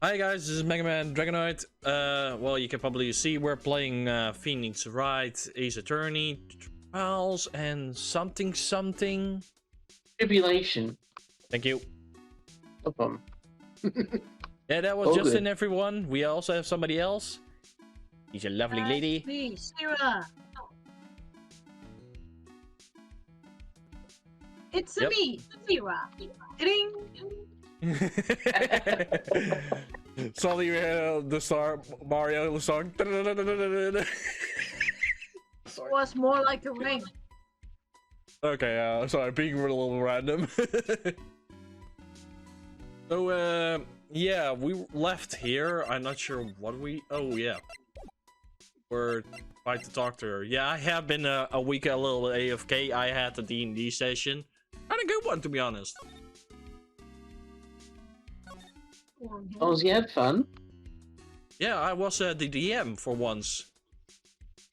Hi guys, this is MegaDragonoid. Well, you can probably see we're playing Phoenix Wright, Ace Attorney, Trials, and something. Tribulation. Thank you. No problem. Yeah, that was All Justin, good. everyone. We also have somebody else. He's a lovely lady. Me, Sira. It's Yep. me, Sira. Ding. Sorry, the star Mario song. Was more like a ring. Okay, sorry, being a little random. So, yeah, we left here. I'm not sure what we. Oh, yeah. We're trying to talk to her. Yeah, I have been a week a little AFK. I had the D&D session. Kind of good one, to be honest. Oh, you had fun. Yeah, I was the DM for once.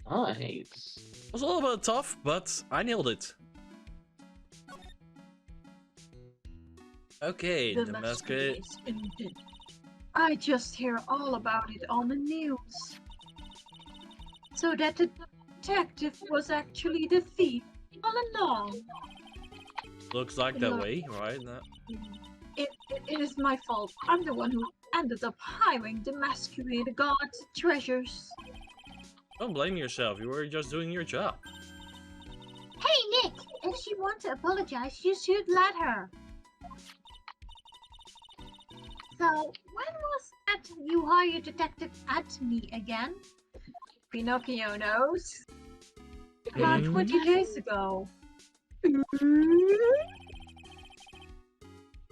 Nice. It was a little bit tough, but I nailed it. Okay, the masquerade. is ended. I just hear all about it on the news. So that the detective was actually the thief all along. Looks like that way, right? No. It is my fault. I'm the one who ended up hiring the masquerade guard's treasures. Don't blame yourself. You were just doing your job. Hey, Nick! If she wants to apologize, you should let her. So, when was that you hired Detective at me again? Pinocchio knows. About 20 days ago.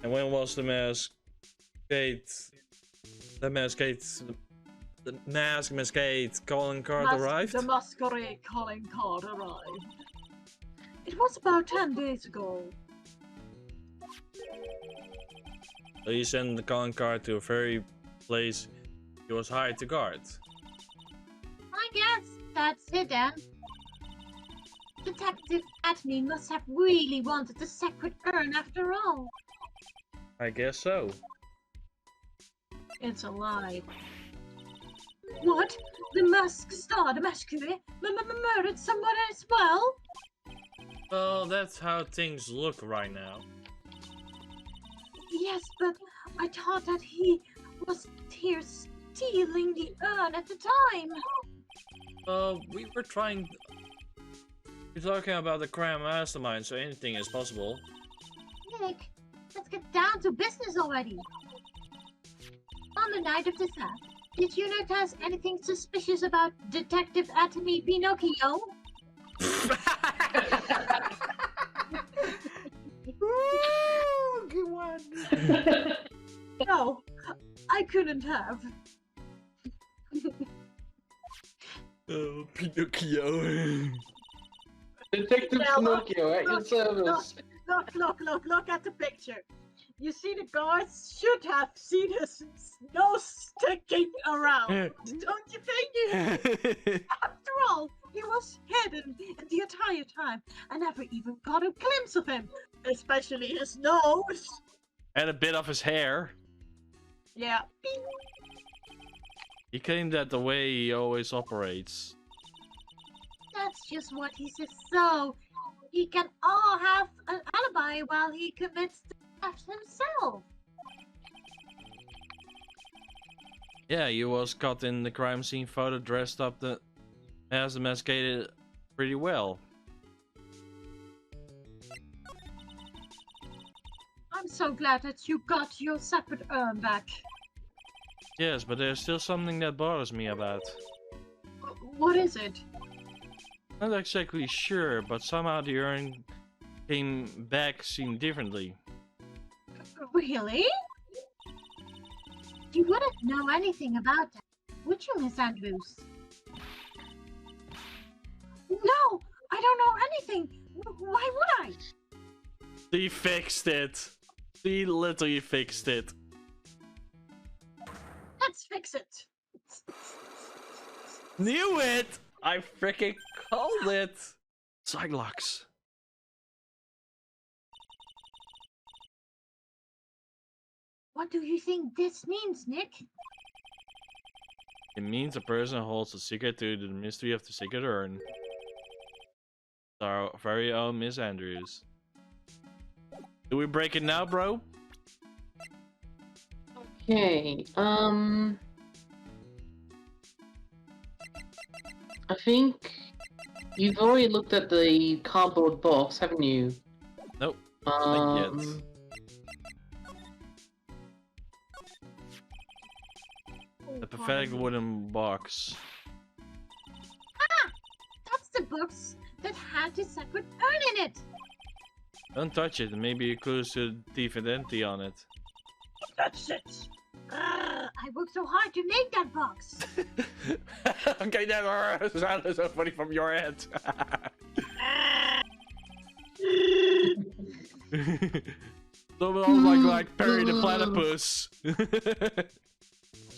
And when was the masquerade calling card arrived? The masquerade calling card arrived. It was about 10 days ago. So you send the calling card to a very place he was hired to guard. I guess that's it then. Detective Atney must have really wanted the sacred urn after all. I guess so. It's a lie. What? The masked star, the masquerade, murdered someone as well? Well, that's how things look right now. Yes, but I thought that he was here stealing the urn at the time. We were trying. We're talking about the crime mastermind, so anything is possible. Nick, let's get down to business already. On the night of the theft, did you notice anything suspicious about Detective Atomy Pinocchio? Ooh, good one. No, I couldn't have. Oh, Pinocchio. Detective Now, Pinocchio at your look, service. Look at the picture. You see the guards should have seen his nose sticking around, don't you think? After all, he was hidden the entire time. I never even got a glimpse of him, especially his nose. And a bit of his hair. Yeah. He claimed that the way he always operates. That's just what he says, so he can all have an alibi while he commits the theft himself. Yeah, he was caught in the crime scene photo dressed up as the masquerade pretty well. I'm so glad that you got your separate urn back. Yes, but there's still something that bothers me about. What is it? Not exactly sure, but somehow the urn came back seen differently. Really? You wouldn't know anything about that, would you, Miss Andrews? No, I don't know anything. Why would I? He fixed it. He literally fixed it. Let's fix it. Knew it! I freaking called it! Cyclops. What do you think this means, Nick? It means a person holds a secret to the mystery of the secret urn. Our very own Miss Andrews. Do we break it now, bro? Okay, I think you've already looked at the cardboard box, haven't you? Nope, not yet. The pathetic wooden box. Ah! That's the box that had the secret urn in it! Don't touch it, maybe a clue to the thief identity on it. That's it! I worked so hard to make that box! Okay, that sounded so funny from your end. So like Perry the Platypus.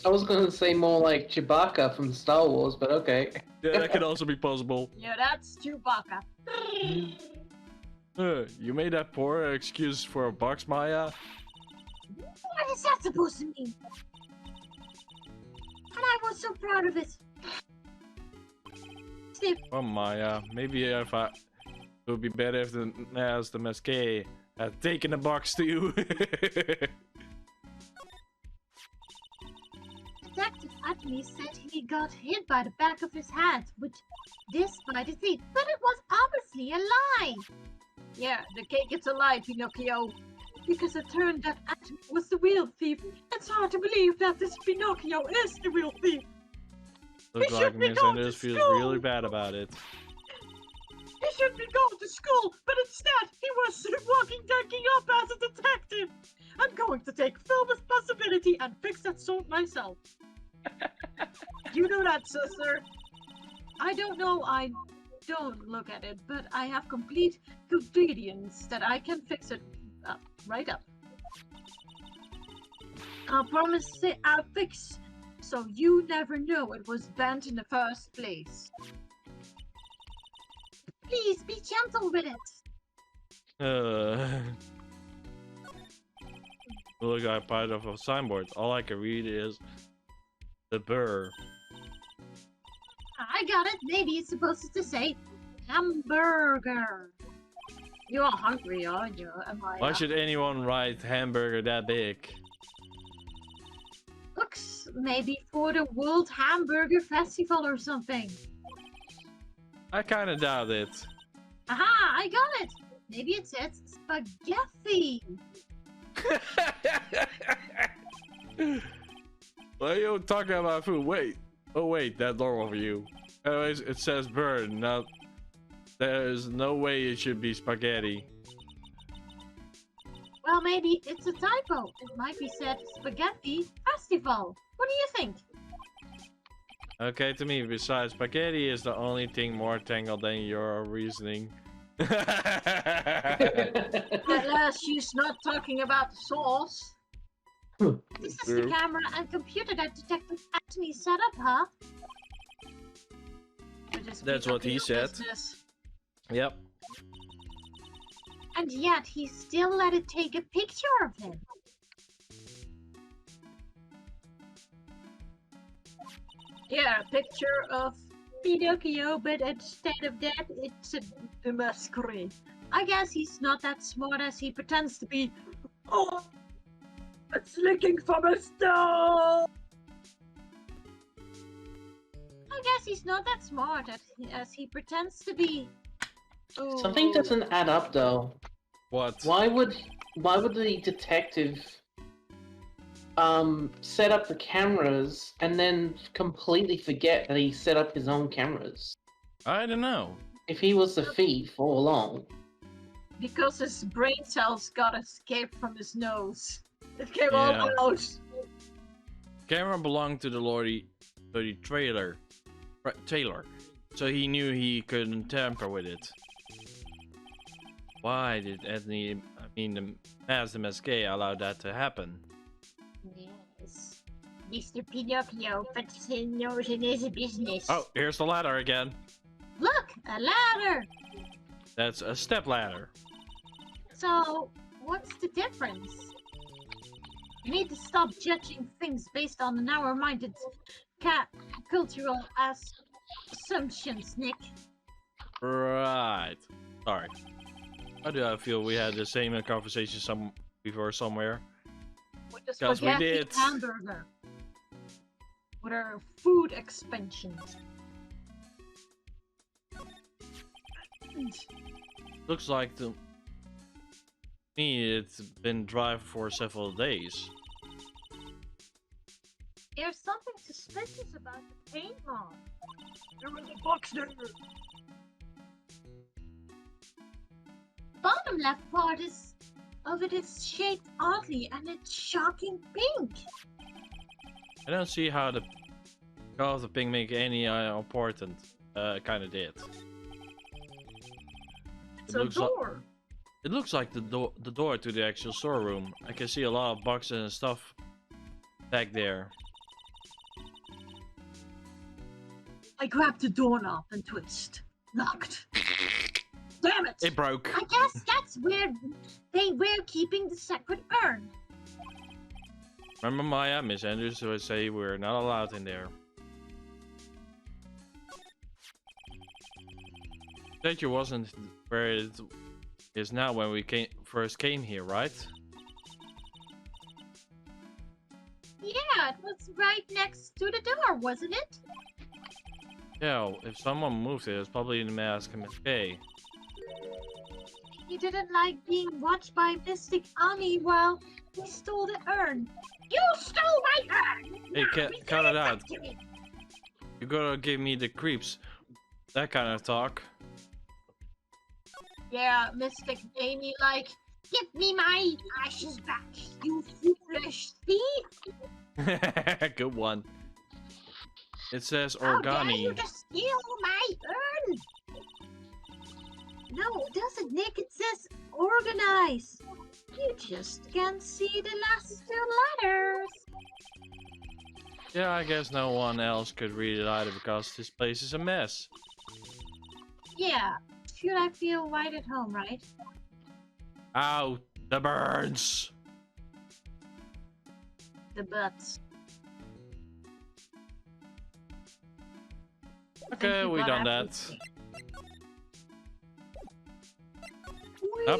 I was gonna say more like Chewbacca from Star Wars, but okay. Yeah, that could also be possible. Yeah, that's Chewbacca. You made that poor excuse for a box, Maya. What is that supposed to mean? And I was so proud of it. Steve. Oh, Maya. Maybe if it would be better if the Masqué had taken the box to you. Detective Atlee said he got hit by the back of his head with this by the thief, but it was obviously a lie. Yeah, the cake is a lie, Pinocchio. Because it turned out Atlee was the real thief. It's hard to believe that this Pinocchio is the real thief. Looks like Miss Andrews feels really bad about it. He should be going to school, but instead he was walking dunking up as a detective. I'm going to take full responsibility and fix that sword myself. You know that, sister. I don't know, I don't look at it, but I have complete confidence that I can fix it up, right up. I'll promise I'll fix, so you never know it was bent in the first place. Please be gentle with it. Look, I part of a signboard. All I can read is the burr. I got it. Maybe it's supposed to say hamburger. You're hungry, aren't you? Am I? Why should anyone write hamburger that big? Looks maybe for the World Hamburger Festival or something. I kind of doubt it. Aha! I got it. Maybe it says spaghetti. Why are you talking about food? Wait. Oh wait, that door over you. Anyways, it says bird. Now, there's no way it should be spaghetti. Well, maybe it's a typo. It might be said spaghetti festival. What do you think? Okay, to me, besides, spaghetti is the only thing more tangled than your reasoning. Unless she's not talking about the sauce. This is the camera and computer that Detective Anthony set up, huh? That's what he said. Yep. And yet he still let it take a picture of him. Yeah, a picture of Pinocchio, but instead of that, it's a masquerade. I guess he's not that smart as he pretends to be. Oh, it's licking from a stone! I guess he's not that smart as he pretends to be. Ooh. Something doesn't add up, though. What? Why would the detective set up the cameras and then completely forget that he set up his own cameras? I don't know. If he was the thief all along. Because his brain cells got escaped from his nose. It came all out. Camera belonged to the trailer, so he knew he couldn't tamper with it. Why did Anthony, the Masqué, allow that to happen? Yes. Mr. Pinocchio puts his nose in his business. Oh, here's the ladder again. Look, a ladder! That's a step ladder. So, what's the difference? You need to stop judging things based on narrow-minded cultural assumptions, Nick. Right. Sorry. How do I feel we had the same conversation before somewhere? With the Because we spaghetti did. hamburger. With our food expansions. Looks like to me it's been dry for several days. There's something suspicious about the paint mob. There was a box there. Bottom left part of it is shaped oddly and it's shocking pink. I don't see how the color of the pink make any important. Kinda did. It's a door. It looks like the door to the actual storeroom. I can see a lot of boxes and stuff back there. I grabbed the doorknob and twist. Locked. Damn it! It broke. I guess that's where they were keeping the sacred urn. Remember Maya, Miss Andrews would say we're not allowed in there. Statue wasn't where it is now when we first came here, right? Yeah, it was right next to the door, wasn't it? Yeah, if someone moved it, it's probably in the mask and McKay. He didn't like being watched by Mystic Ami while he stole the urn. You stole my urn! Hey, cut it out. To me. You gotta give me the creeps. That kind of talk. Yeah, Mystic Amy, like, give me my ashes back, you foolish thief! Good one. It says How dare Organi. you just steal my urn? No, it doesn't, Nick. It says organize. You just can't see the last two letters. Yeah, I guess no one else could read it either because this place is a mess. Yeah, should I feel right at home, right? Ow, the birds! The butts. Okay, we done that.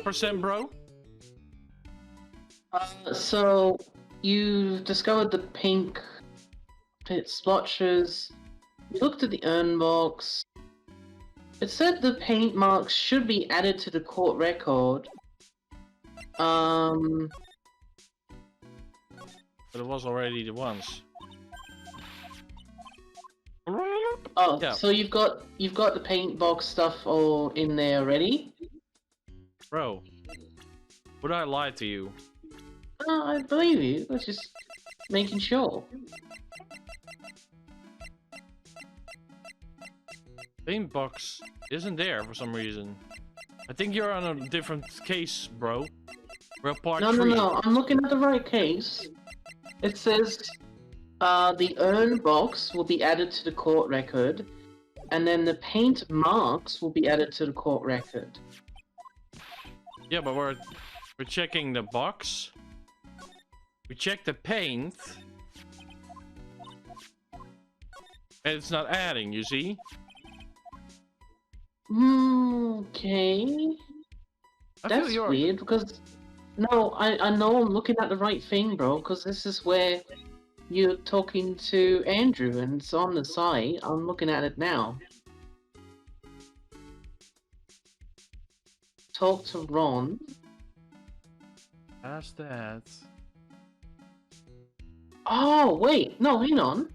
% bro? So you discovered the pink splotches. You looked at the urn box. It said the paint marks should be added to the court record. But it was already the ones. Oh, Yeah. so you've got the paint box stuff all in there already? Bro, would I lie to you? I believe you. I was just making sure. Paint box isn't there for some reason. I think you're on a different case, bro. We're part No, 3. no. I'm looking at the right case. It says the urn box will be added to the court record, and then the paint marks will be added to the court record. Yeah, but we're checking the box. We check the paint. And it's not adding, you see? Okay. I feel That's you're... weird because no, I know I'm looking at the right thing, bro. Because this is where you're talking to Andrew, and it's on the site. I'm looking at it now. Talk to Ron. That's that. Oh wait, no, hang on.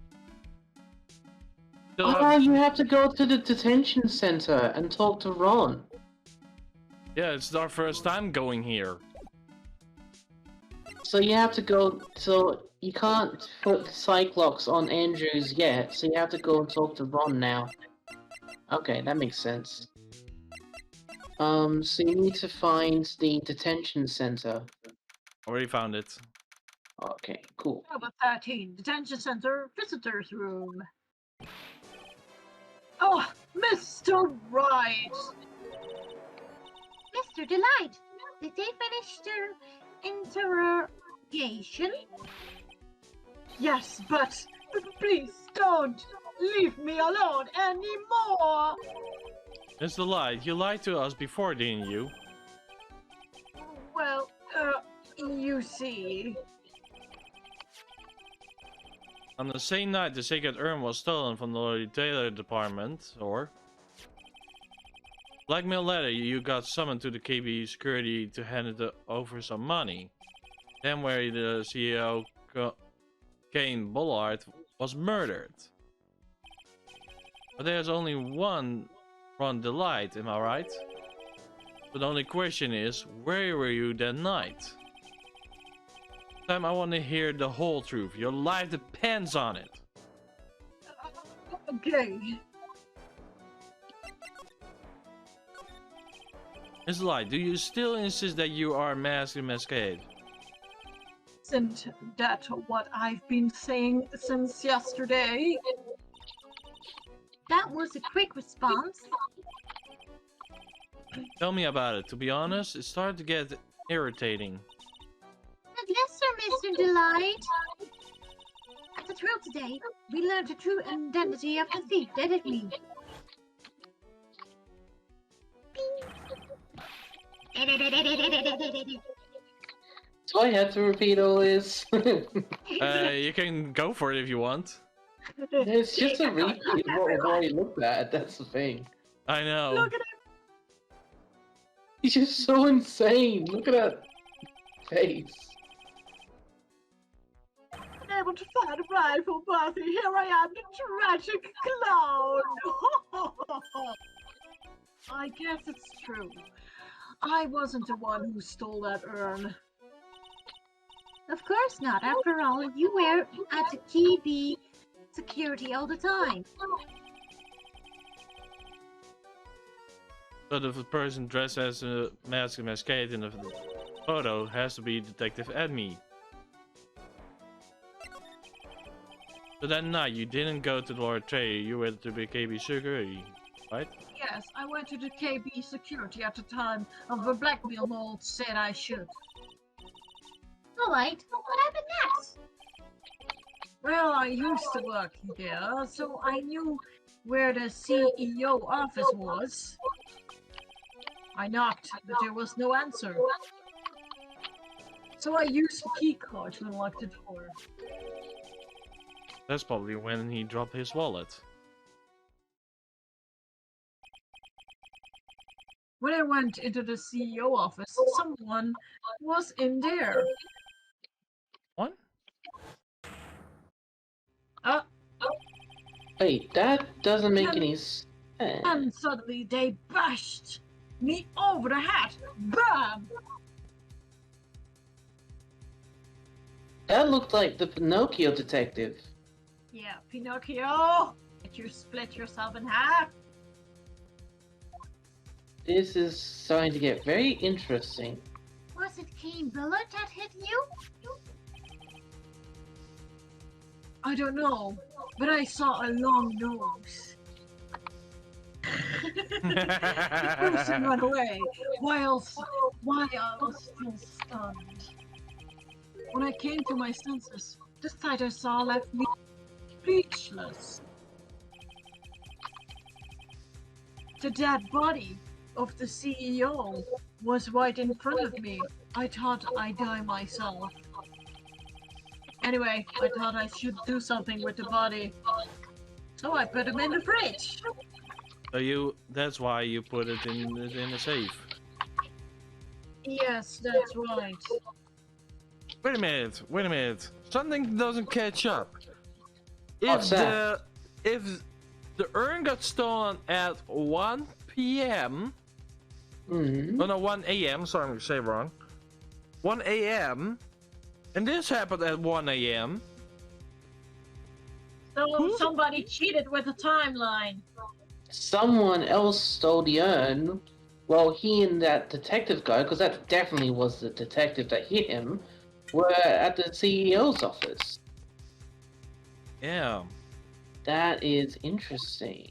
Still Oh, have- you have to go to the detention center and talk to Ron. Yeah, it's our first time going here. So you have to go. So you can't put Cyclops on Andrews yet. So you have to go and talk to Ron now. Okay, that makes sense. So you need to find the detention center. Already found it. Okay, cool. Number 13, detention center, visitors room. Oh, Mr. Wright! Mr. Delight, did they finish their investigation. Yes, but please don't leave me alone anymore. Mr. Light, you lied to us before, didn't you? Well, you see. On the same night the sacred urn was stolen from the retailer department, or blackmail letter, you got summoned to the KB security to hand it over some money. Then where the CEO Kane Bullard was murdered. But there's only one Ron Delight, am I right? But the only question is, where were you that night? This time I want to hear the whole truth. Your life depends on it. Okay. Miss Light, do you still insist that you are Mask and Masquerade? Isn't that what I've been saying since yesterday? That was a quick response. Tell me about it. To be honest, it started to get irritating. And yes, sir, Mr. Delight. At the trial today, we learned the true identity of the thief, didn't we? Do I have to repeat all this? You can go for it if you want. It's just a repeat of what we've already looked at, that's the thing. I know. Look at him. He's just so insane. Look at that face. Able to find a rifle, Buffy. Here I am, the tragic clown. I guess it's true. I wasn't the one who stole that urn. Of course not. After all, you were at the KB security all the time. So the person dressed as a Mask and Masquerade in the photo has to be Detective Edme. So that night you didn't go to the Lord Trey, you went to the KB security, right? Yes, I went to the KB security at the time of a blackmail mold said I should. Alright, what happened next? Well, I used to work there, so I knew where the CEO office was. I knocked, but there was no answer. So I used the key card to unlock the door. That's probably when he dropped his wallet. When I went into the CEO office, someone was in there. What? Wait, that doesn't make any sense. And suddenly they bashed me over the head. Bam! That looked like the Pinocchio detective. Yeah, Pinocchio! Did you split yourself in half? This is starting to get very interesting. Was it Kane Bullard that hit you? I don't know, but I saw a long nose. The person ran away while I was still stunned. When I came to my senses, the sight I saw left me speechless. The dead body of the CEO was right in front of me. I thought I'd die myself. Anyway, I thought I should do something with the body. So I put him in the fridge. So that's why you put it in a safe. Yes, that's right. Wait a minute. Something doesn't catch up. What's that? If the urn got stolen at 1 p.m. Mm-hmm. Oh no, 1 a.m. Sorry, I'm gonna say wrong. 1 a.m. And this happened at 1 a.m. So somebody cheated with the timeline. Someone else stole the urn. Well, he and that detective guy, because that definitely was the detective that hit him, were at the CEO's office. Yeah. That is interesting.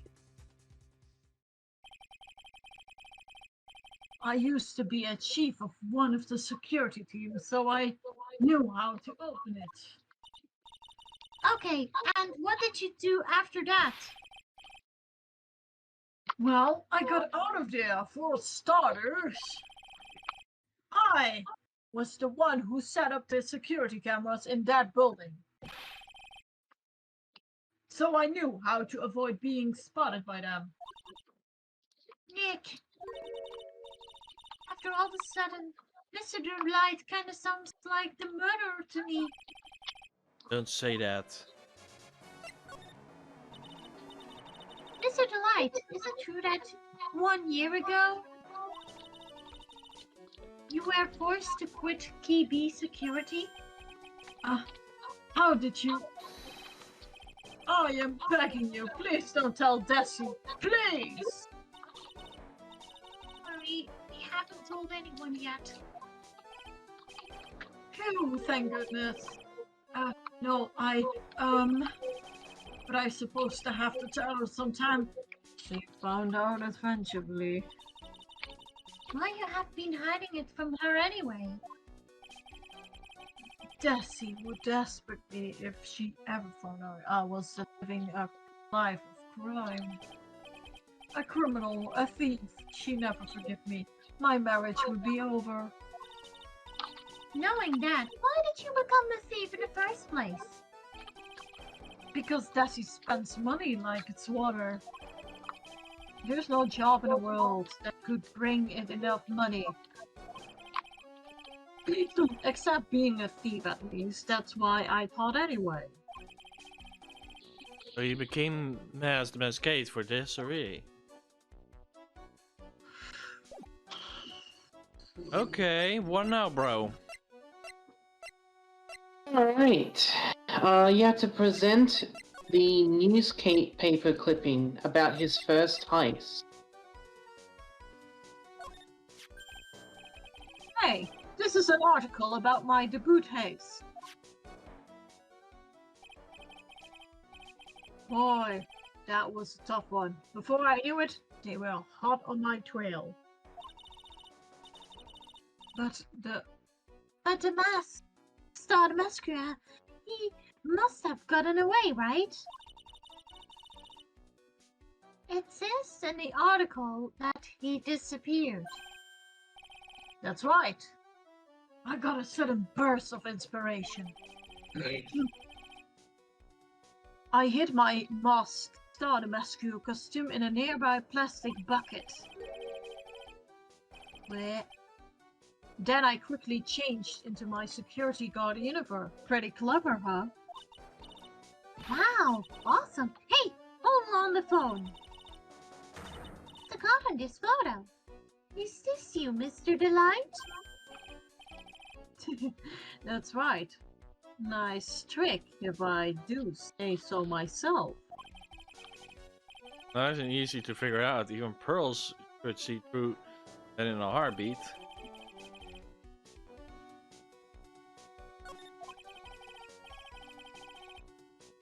I used to be a chief of one of the security teams, so I knew how to open it. Okay, and what did you do after that? Well, I got out of there for starters. I was the one who set up the security cameras in that building. So I knew how to avoid being spotted by them. Nick, after all of a sudden, Mr. Light kind of sounds like the murderer to me. Don't say that. Mr. Delight, is it true that 1 year ago you were forced to quit Key B security? How did you? I am begging you, please don't tell Desi. Please! Sorry, we haven't told anyone yet. Phew, thank goodness. No, but I supposed to have to tell her sometime. She found out eventually. Why you have been hiding it from her anyway? Desi would desperately if she ever found out I was living a life of crime. A criminal, a thief. She never forgive me. My marriage would be over. Knowing that, why did you become a thief in the first place? Because Desi spends money like it's water. There's no job in the world that could bring in enough money. Except being a thief, at least. That's why I thought anyway. So you became Mass the Masquerade for this, or really? Okay, what now, bro? Alright. You have to present the newspaper clipping about his first heist. Hey, this is an article about my debut heist. Boy, that was a tough one. Before I knew it, they were hot on my trail. But the mask, Star the Masquerade, he must have gotten away, right? It says in the article that he disappeared. That's right. I got a sudden burst of inspiration. I hid my mask, Star the Masquerade costume in a nearby plastic bucket. Blech. Then I quickly changed into my security guard uniform. Pretty clever, huh? Wow, awesome. Hey, hold on the phone. The cop in this photo. Is this you, Mr. Delight? That's right. Nice trick, if I do say so myself. Nice and easy to figure out. Even pearls could see through that in a heartbeat.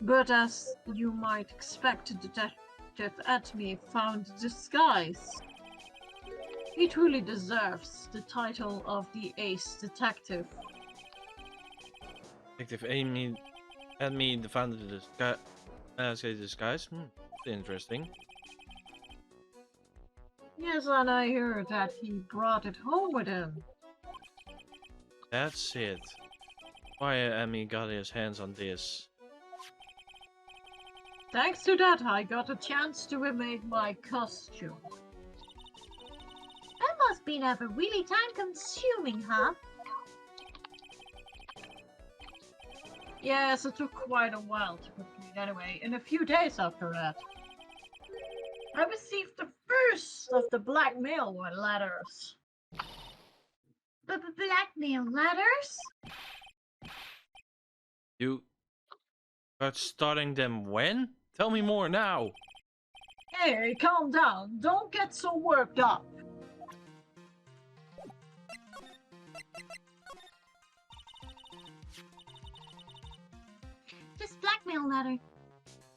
But as you might expect, Detective Atme found the disguise. He truly deserves the title of the Ace Detective. Detective Amy had me found the disguise. Interesting. Yes, and I heard that he brought it home with him. That's it. Why Amy got his hands on this? Thanks to that, I got a chance to remake my costume. That must be never really time-consuming, huh? Yes, it took quite a while to complete anyway, and a few days after that. I received the first of the blackmail letters. Blackmail letters? You got starting them when? Tell me more now. Hey, calm down. Don't get so worked up. This blackmail letter.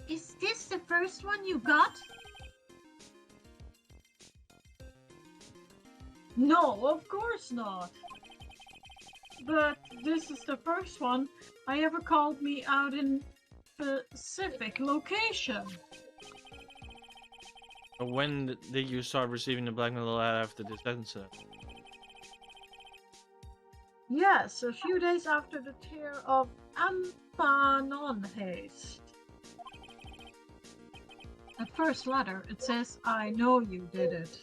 Is this the first one you got? No, of course not. but this is the first one I ever called me out in specific location. When did you start receiving the blackmail alert after this incident? Yes, a few days after the tear of Ampanon haste. At first letter, it says, I know you did it.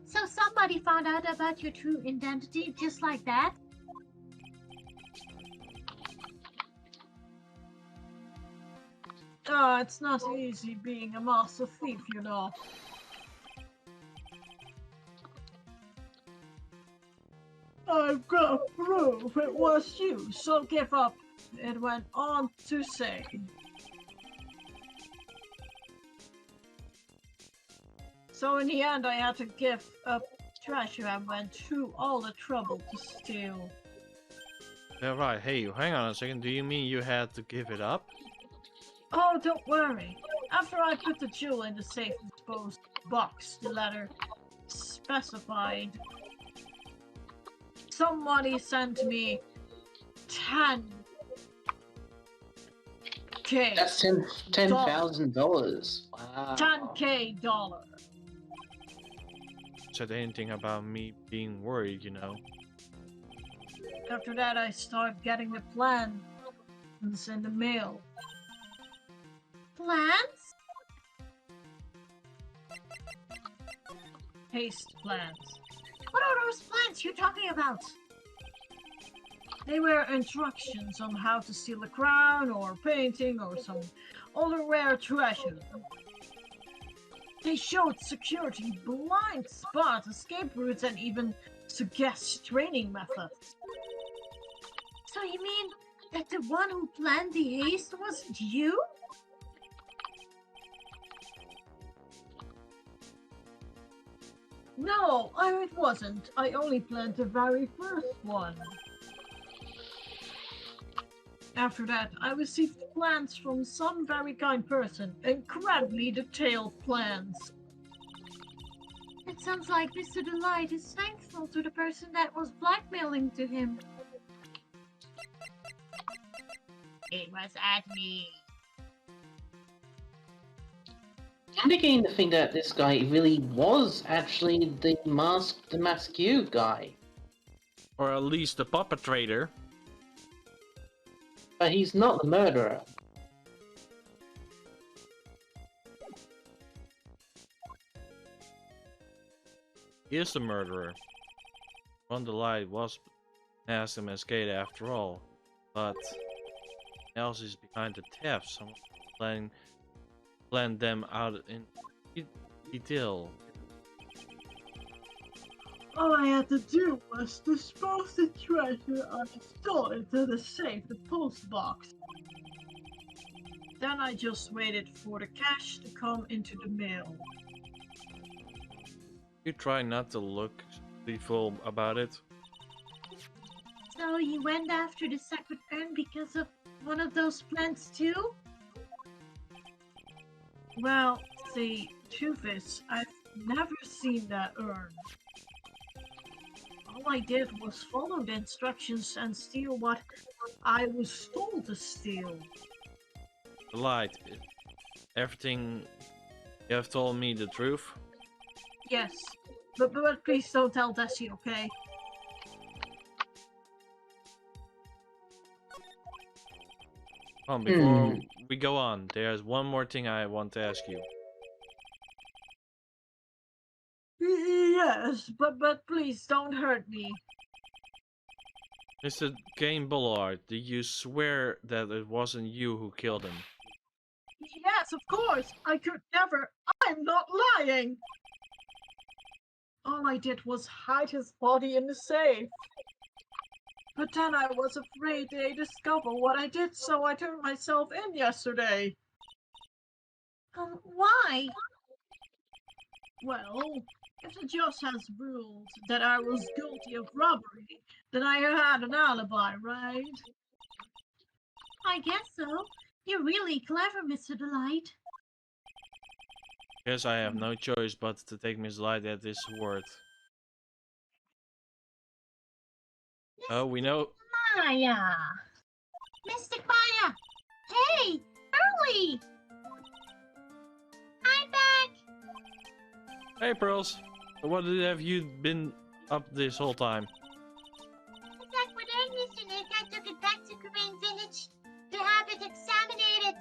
So somebody found out about your true identity just like that? It's not easy being a master thief, you know. I've got proof it was you, so give up. It went on to say. So in the end, I had to give up treasure and went through all the trouble to steal. Yeah, right. Hey, hang on a second. Do you mean you had to give it up? Oh, don't worry. After I put the jewel in the safe disposed box, the letter specified. Somebody sent me 10K. That's $10,000. Wow. 10K dollar. Said anything about me being worried, you know? After that, I started getting the plans in the mail. Plans? Haste plans. What are those plans you're talking about? They were instructions on how to steal a crown or painting or some other rare treasure. They showed security, blind spot, escape routes, and even suggest training methods. So you mean that the one who planned the haste was you? No, it wasn't. I only planned the very first one. After that, I received plans from some very kind person. Incredibly detailed plans. It sounds like Mr. Delight is thankful to the person that was blackmailing to him. It was at me. I'm beginning to think that this guy really was actually the Mask U guy. Or at least the perpetrator. But he's not the murderer. He is the murderer. Ron Delight was asked him escape after all. But else is behind the theft. Someone planned them out in detail. All I had to do was dispose the treasure I stole into the safe, the post box. Then I just waited for the cash to come into the mail. You try not to look gleeful about it. So you went after the sacred urn because of one of those plans too? Well, the truth is, I've never seen that urn. All I did was follow the instructions and steal what I was told to steal. Delight, everything you have told me the truth? Yes, but please don't tell Desi, okay? Before we go on, there's one more thing I want to ask you. Yes, but please don't hurt me. Mr. Kane Bullard, do you swear that it wasn't you who killed him? Yes, of course. I could never. I'm not lying. All I did was hide his body in the safe. But then I was afraid they'd discover what I did, so I turned myself in yesterday. Why? Well, if the judge has ruled that I was guilty of robbery, then I had an alibi, right? I guess so. You're really clever, Mr. Delight. Guess I have no choice but to take Miss Light at this word. Oh, we know. Maya! Mystic Maya! Hey! Early! I'm back! Hey, Pearls. What have you been up this whole time? Back with our Mr. Nick, I took it back to Korean Village to have it examinated.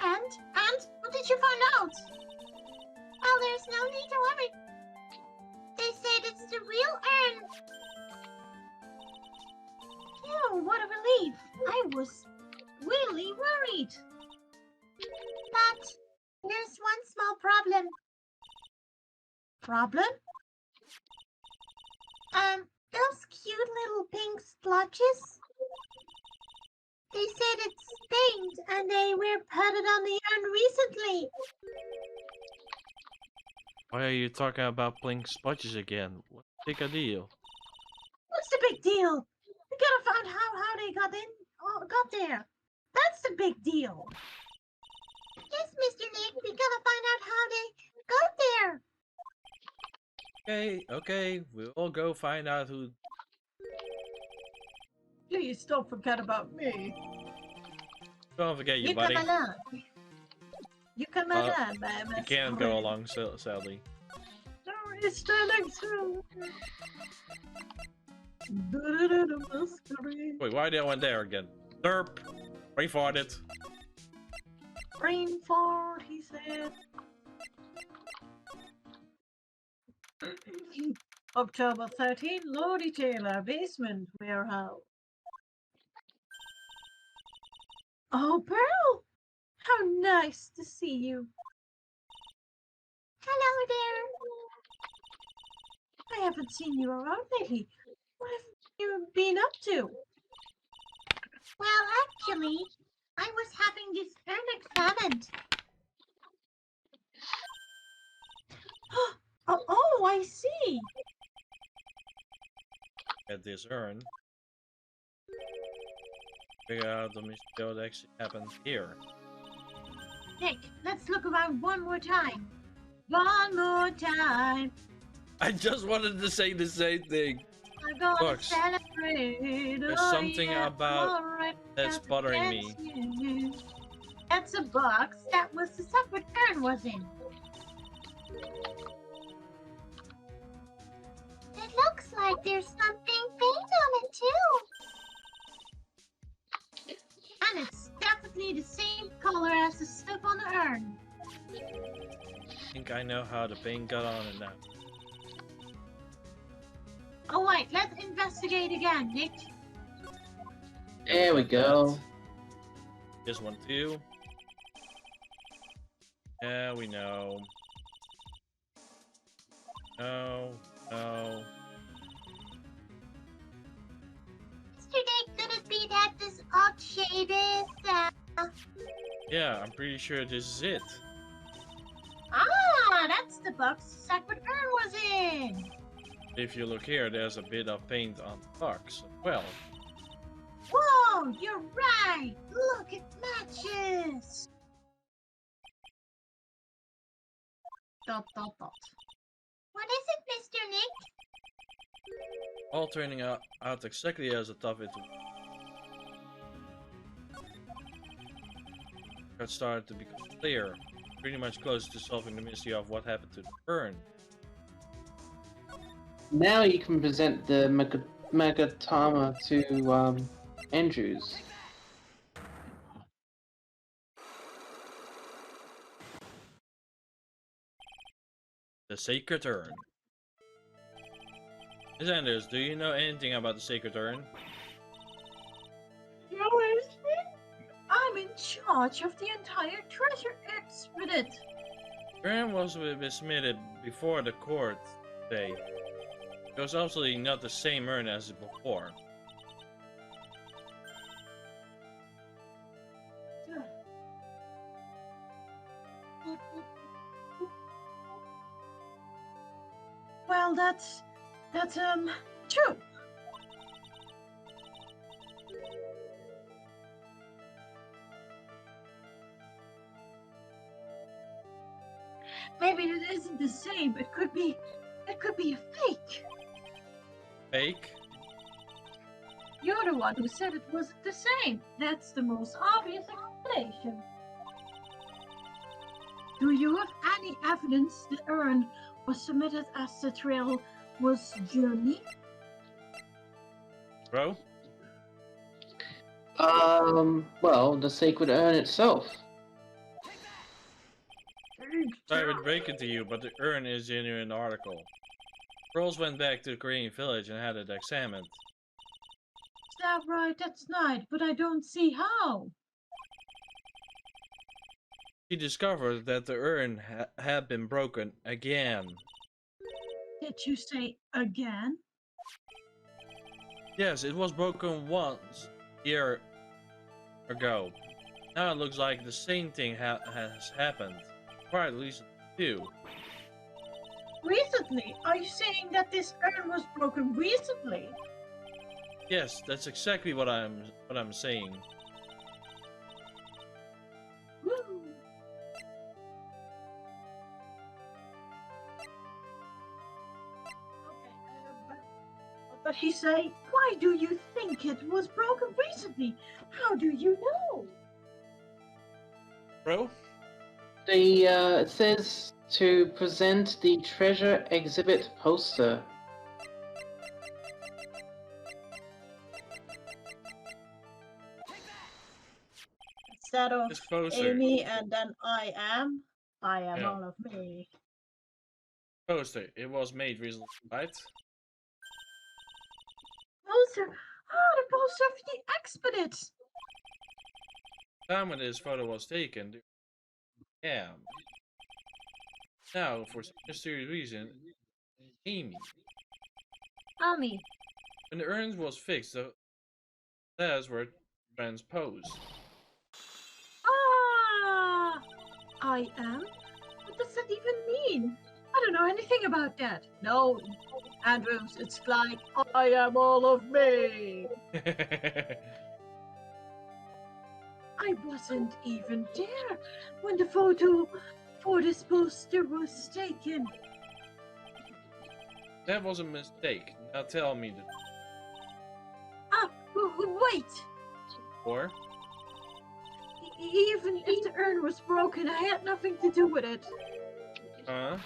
And? What did you find out? Well, there's no need to worry. They said it's the real urn. Phew, what a relief. I was really worried. But there's one small problem. Problem? Those cute little pink splotches? They said it's stained and they were putted on the urn recently. Why are you talking about pink splotches again? What's the big deal? What's the big deal? We gotta find how they got there. That's the big deal. Yes, Mr. Nick, we gotta find out how they got there. Okay, we'll go find out who. Please don't forget about me. Don't forget you, You buddy. come along. You come along, You can't go along, sadly. No, it's standing through. Wait, why did I went there again? Derp! Refought it. Brain fart, he said. October 13, Lordy Taylor, basement warehouse. Oh, Pearl! How nice to see you. Hello there. I haven't seen you around lately. What have you been up to? Well, actually, I was having this urn examined. Oh, I see. At this urn. Figure out the mystery that actually happened here. Nick, let's look around one more time. One more time. I just wanted to say the same thing. I'm gonna Books. celebrate. There's Oh, something yeah, about alright, that's got bothering me. dance. That's a box that was the separate urn was in. It looks like there's something paint on it too. And it's definitely the same color as the stuff on the urn. I think I know how the paint got on it now. Alright, let's investigate again, Nick. There we go. This one too. Yeah, we know. No. Mr. Nick, could it be that this odd shade is, Yeah, I'm pretty sure this is it. Ah, that's the box the separate urn was in. If you look here, there's a bit of paint on the box as well. Whoa, you're right. Look, it matches. Dot, dot, dot. what is it, Mr. Nick? All turning out exactly as I thought it would. It started to become clear. Pretty much close to solving the mystery of what happened to the urn. Now you can present the Megatama to Andrews. The Sacred Urn. Miss Anders, do you know anything about the Sacred Urn? I'm in charge of the entire treasure expedite. The urn was submitted before the court day. It was absolutely not the same urn as before. Well, that's true. Maybe it isn't the same. It could be a fake. Fake? You're the one who said it wasn't the same. That's the most obvious explanation. Do you have any evidence the urn was submitted as the trail was journey? Bro? Well, the sacred urn itself. Sorry to break it to you, but the urn is a genuine article. Girls went back to the Korean village and had it examined. Is that right? That's right, but I don't see how. She discovered that the urn had been broken again. Did you say again? Yes, it was broken once a year ago. Now it looks like the same thing has happened. Or at least two. Recently? Are you saying that this urn was broken recently? Yes, that's exactly what I'm saying. Woo. Okay, but he say, why do you think it was broken recently? How do you know? Bro? It says to present the treasure exhibit poster. Instead of This poster. Amy and then I am Yeah. all of me. Poster. It was made recently, right? Poster? Oh, the poster of the expedites. The time when this photo was taken. Yeah. Now, for some mysterious reason, Amy. Amy. When the urn was fixed, the stairs were transposed. Ah, I am? What does that even mean? I don't know anything about that. No, Andrews, it's like I am all of me. I wasn't even there when the photo for this poster was taken. That was a mistake. Now tell me the Ah, wait. or Even if the urn was broken, I had nothing to do with it. huh?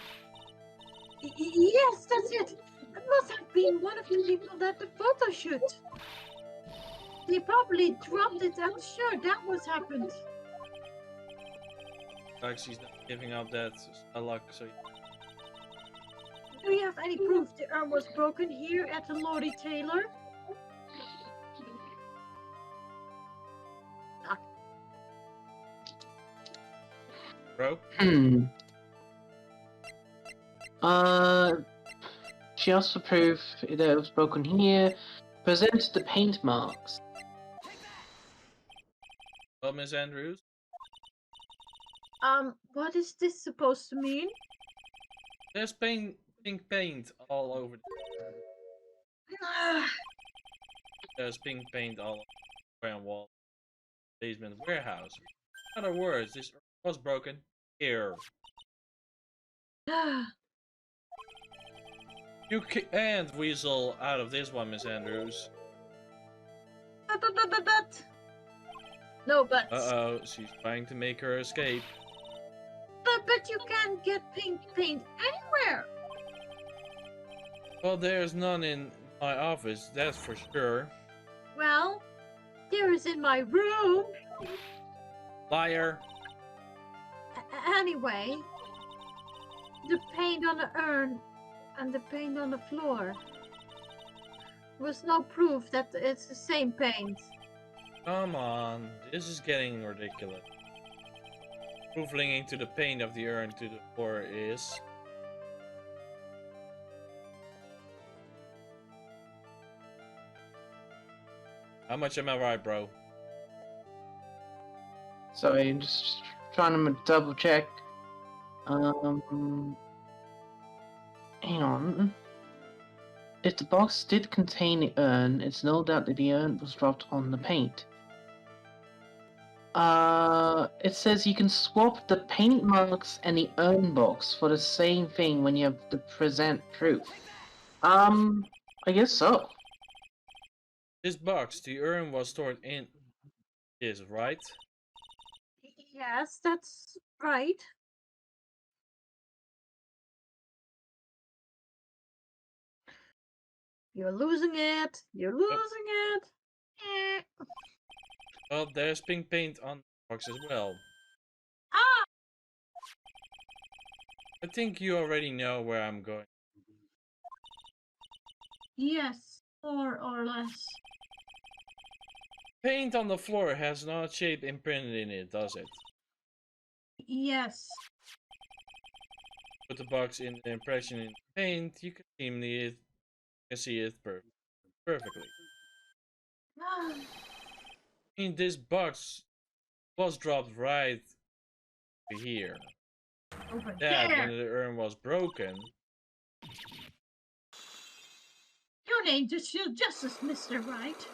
Yes, that's it. It must have been one of the people that the photo shoot. They probably dropped it. I'm sure that was happened. Like she's not giving up that luck, so Do you have any proof the urn was broken here at the Lottie Taylor? bro? She also proved that it was broken here. Present the paint marks. Well, Miss Andrews, What is this supposed to mean? there's pink paint all over. There's pink paint all over the ground wall, basement warehouse. In other words, this was broken here. You can't weasel out of this one, Miss Andrews. But. No, but. Uh-oh, she's trying to make her escape. But you can't get pink paint anywhere. Well, there's none in my office, that's for sure. Well, there is in my room. Liar. Anyway, the paint on the urn and the paint on the floor was no proof that it's the same paint. Come on, this is getting ridiculous. Proof linking to the paint of the urn to the floor is... How much am I right, bro? Sorry, I'm just trying to double check. Hang on. If the box did contain the urn, it's no doubt that the urn was dropped on the paint. It says you can swap the paint marks and the urn box for the same thing when you have the present proof. I guess so. This box, the urn was stored in this, right? Yes, that's right. You're losing it. You're losing it. Eh. Well, there's pink paint on the box as well. Ah! I think you already know where I'm going. Yes, more or less. Paint on the floor has no shape imprinted in it, does it? Yes. Put the box in the impression in paint, you can see it perfectly. Ah, I mean, this box was dropped right here. over That when there. the urn was broken. Your name to shield justice, Mr. Wright.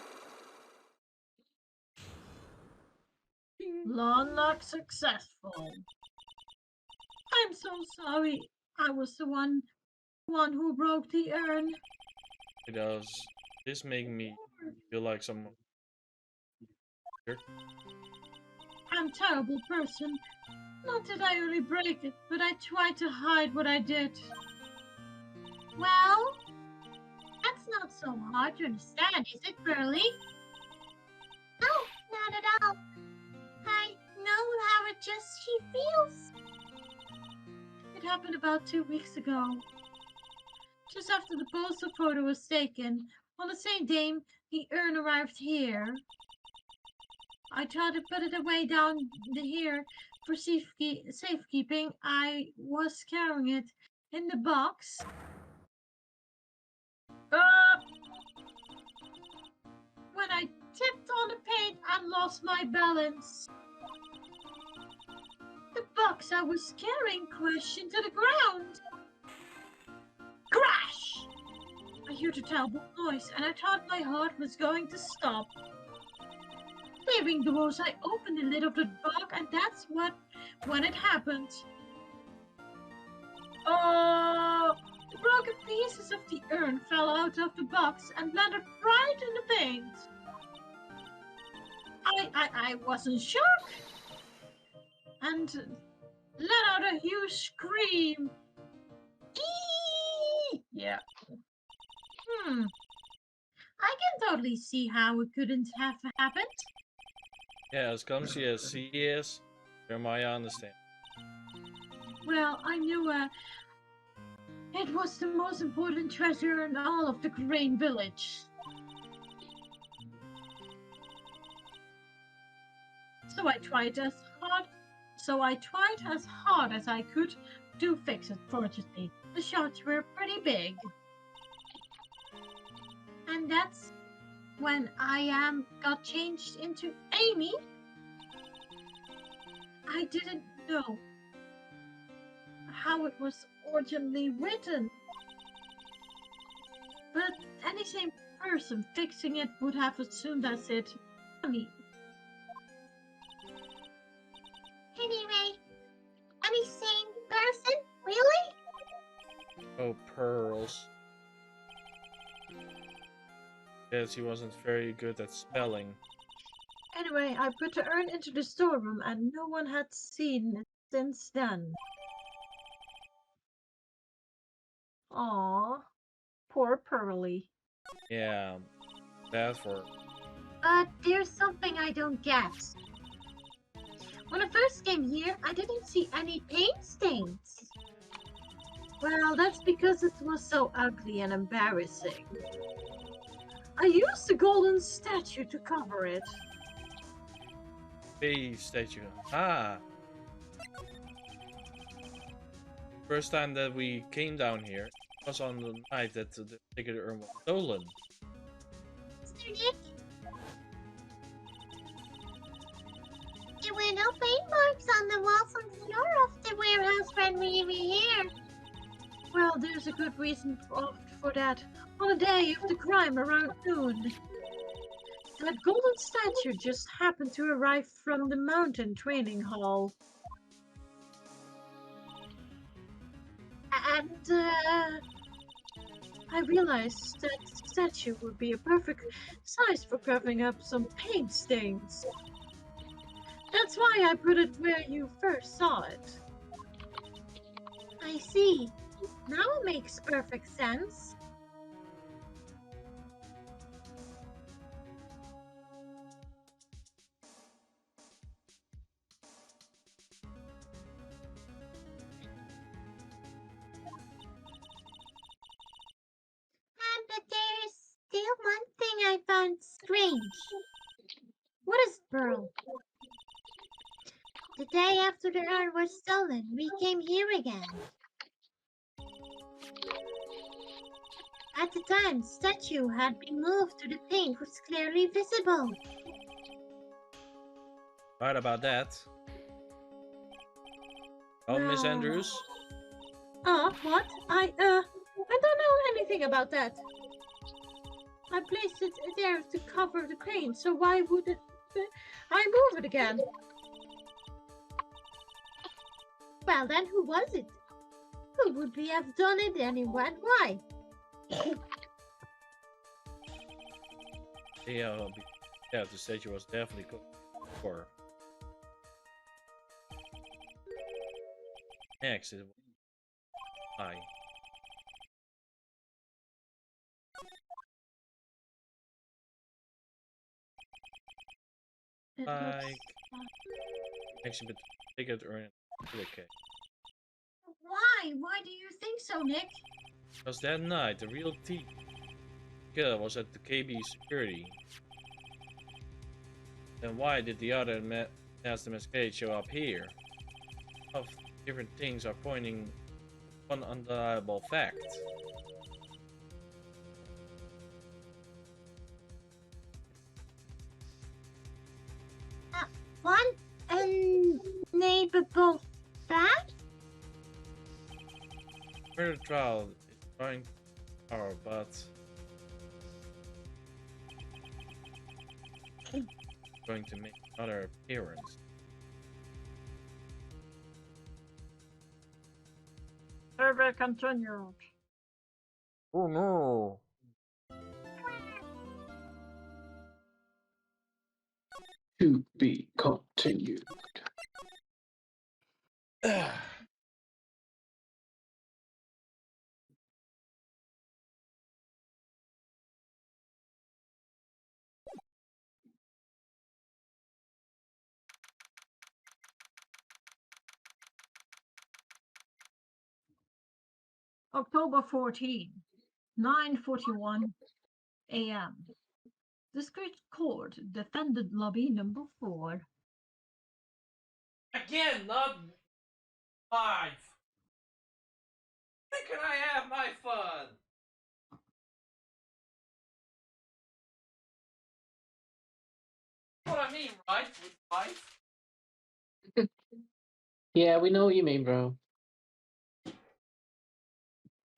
Lawn lock successful. I'm so sorry. I was the one who broke the urn. Does this make me feel like someone? I'm a terrible person. Not that I really break it, but I tried to hide what I did. Well, that's not so hard to understand, is it, Burley? No, not at all. I know how it just she feels. It happened about 2 weeks ago. Just after the poster photo was taken, on the same day the urn arrived here. I tried to put it away down here for safekeeping. I was carrying it in the box. When I tipped on the paint and lost my balance. The box I was carrying crashed into the ground. Crash! I heard a terrible noise and I thought my heart was going to stop. Leaving the rose, I opened the lid of the box and that's when it happened. The broken pieces of the urn fell out of the box and landed right in the paint. I was in shock and let out a huge scream. Eee! Yeah. I can totally see how it couldn't have happened. Yeah, as clumsy as he is, Jeremiah understands. Well, I knew it was the most important treasure in all of the Green Village. So I tried as hard as I could to fix it. Fortunately, the shots were pretty big. And that's when I got changed into Amy. I didn't know how it was originally written. But any sane person fixing it would have assumed that's it. Funny. Anyway, any sane person? Really? Oh, pearls. Yes, he wasn't very good at spelling. Anyway, I put the urn into the storeroom and no one had seen it since then. Aww, poor Pearly. Yeah, bad for. But there's something I don't get. When I first came here, I didn't see any paint stains. Well, that's because it was so ugly and embarrassing. I used the golden statue to cover it. Hey, statue. Ah! First time that we came down here was on the night that the ticket urn was stolen. Mr. Nick? There were no paint marks on the walls and floor of the warehouse when we were here. Well, there's a good reason for that. On the day of the crime around noon, that golden statue just happened to arrive from the mountain training hall. And I realized that statue would be a perfect size for covering up some paint stains. That's why I put it where you first saw it. I see. Now it makes perfect sense. But there's still one thing I found strange. What is it, Pearl? The day after the urn was stolen, we came here again. At the time, the statue had been moved so the paint was clearly visible. Right about that. Oh, Miss No. Andrews? What? I don't know anything about that. I placed it there to cover the paint, so why would it... I move it again. Well then, who was it? Who would we have done it anyway, and why? Yeah, the statue was definitely cooked for. Next is I. It Like actually, but ticket or okay. Why? Why do you think so, Nick? Because that night the real thief killer was at the KB security. Then why did the other master masquerade show up here? Of different things are pointing one undeniable fact. One unnameable fact? Murder trial is trying power, but going to make another appearance. survey continued. Oh no! To be continued. October 14, 9:41 a.m. District Court, defendant lobby number 4. Again, not 5. When can I have my fun? You know what I mean, right? With 5? Yeah, we know what you mean, bro.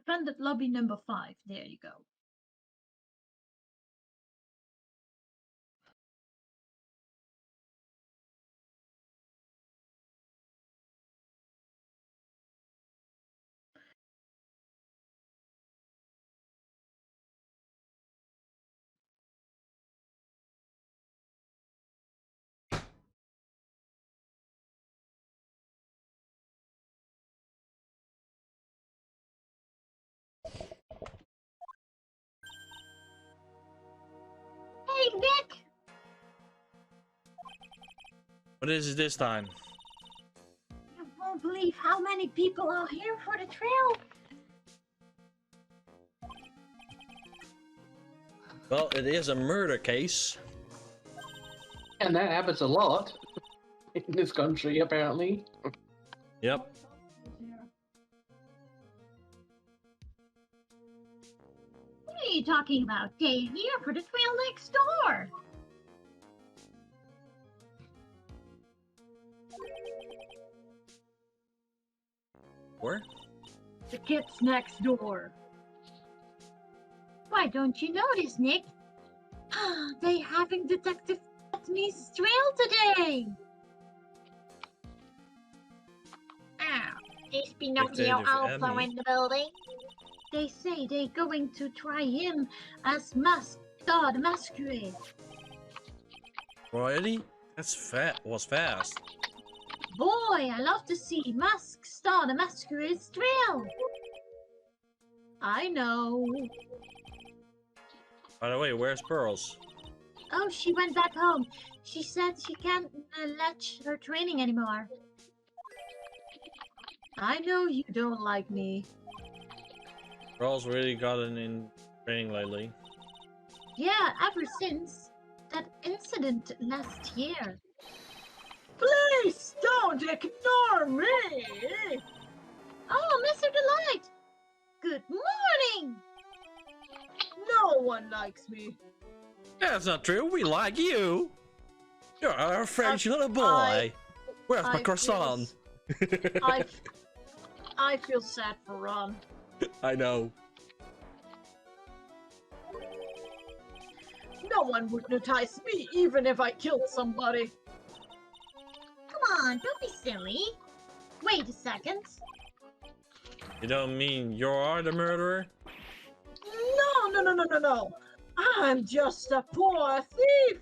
Defendant lobby number 5. There you go. Hey, Nick! What is it this time? You won't believe how many people are here for the trail. Well, it is a murder case. And that happens a lot in this country, apparently. Yep. What are you talking about? They're here for the trail next door. Where? The kids next door. Why don't you notice, Nick? They having Detective Bethany's trail today. Is Pinocchio Detective also Emmy? in the building? they say they're going to try him as Star the Masquerade. Already? That's was fast. Boy, I love to see Star the Masquerade's thrill. I know. By the way, where's Pearls? Oh, she went back home. She said she can't latch her training anymore. I know you don't like me. Pearls really gotten in training lately. Yeah, ever since that incident last year. Please don't ignore me! Oh, Mr. Delight! Good morning! No one likes me. That's not true. We like you. You're our French little boy. Where's my croissant? I feel sad for Ron. I know. No one would notice me even if I killed somebody. Come on, don't be silly. Wait a second. You don't mean you are the murderer? No. I'm just a poor thief.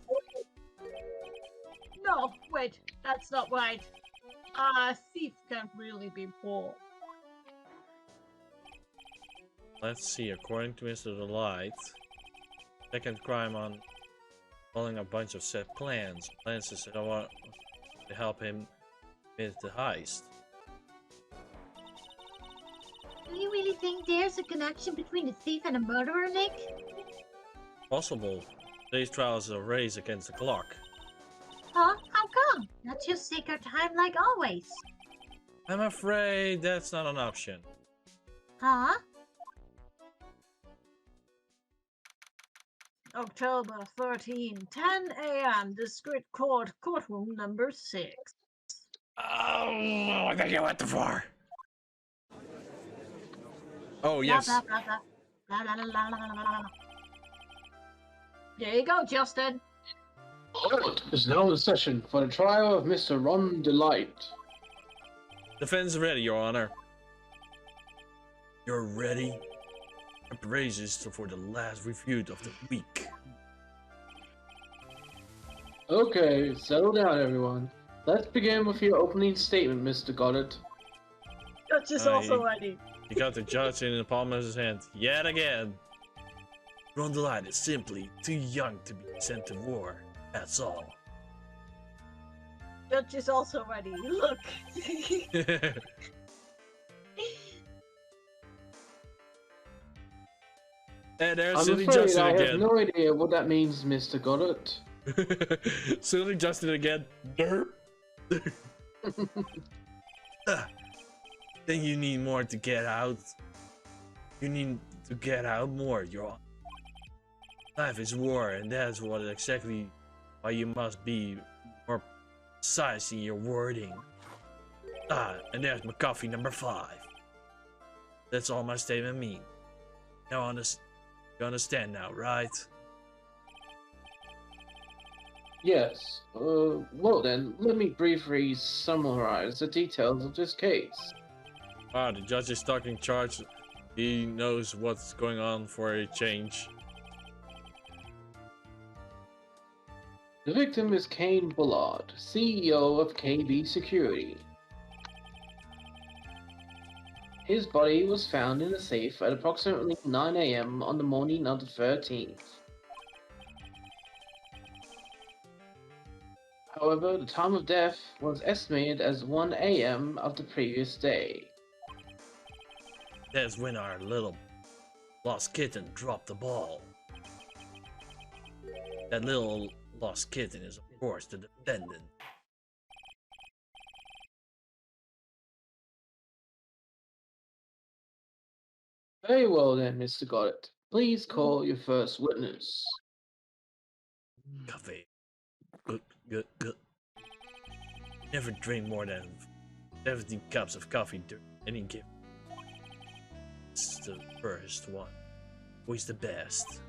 No, wait, that's not right. A thief can't really be poor. Let's see, according to Mr. Delight, second crime on following a bunch of set plans. Plans to help him with the heist. Do you really think there's a connection between the thief and the murderer, Nick? Possible. Today's trial is a race against the clock. Huh? How come? Let's just take our time like always. I'm afraid that's not an option. Huh? October 13, 10 a.m. District Court, courtroom number 6. Oh, I think you went too far. Oh, yes. Blah, blah, blah, blah, blah, blah, blah, blah, blah, blah. There you go, Justin. Court is now in session for the trial of Mr. Ron Delight. Defense ready, Your Honor. You're ready? Preparations for the last refute of the week. Okay, settle down, everyone. Let's begin with your opening statement, Mr. Goddard. Judge is also ready. He got the judge in the palm of his hand yet again. Ron Delight is simply too young to be sent to war. That's all. Judge is also ready. Look. And there's I'm Silly afraid Justin I again. have no idea what that means, Mr. Goddard. Silly Justin again. Derp. Then you need more to get out. You need to get out more. Your life is war, and that's what exactly why you must be more precise in your wording. And there's my coffee number 5. That's all my statement means. Now you understand now, right? Yes. Well then, let me briefly summarize the details of this case. Wow, the judge is stuck in charge. He knows what's going on for a change. The victim is Kane Bullard, CEO of KB Security. His body was found in a safe at approximately 9 a.m. on the morning of the 13th. However, the time of death was estimated as 1 a.m. of the previous day. That's when our little lost kitten dropped the ball. That little lost kitten is, of course, the defendant. Very well then, Mr. Goddard. Please call your first witness. Coffee. Good. Never drink more than 17 cups of coffee during any given. It's the first one. Always the best.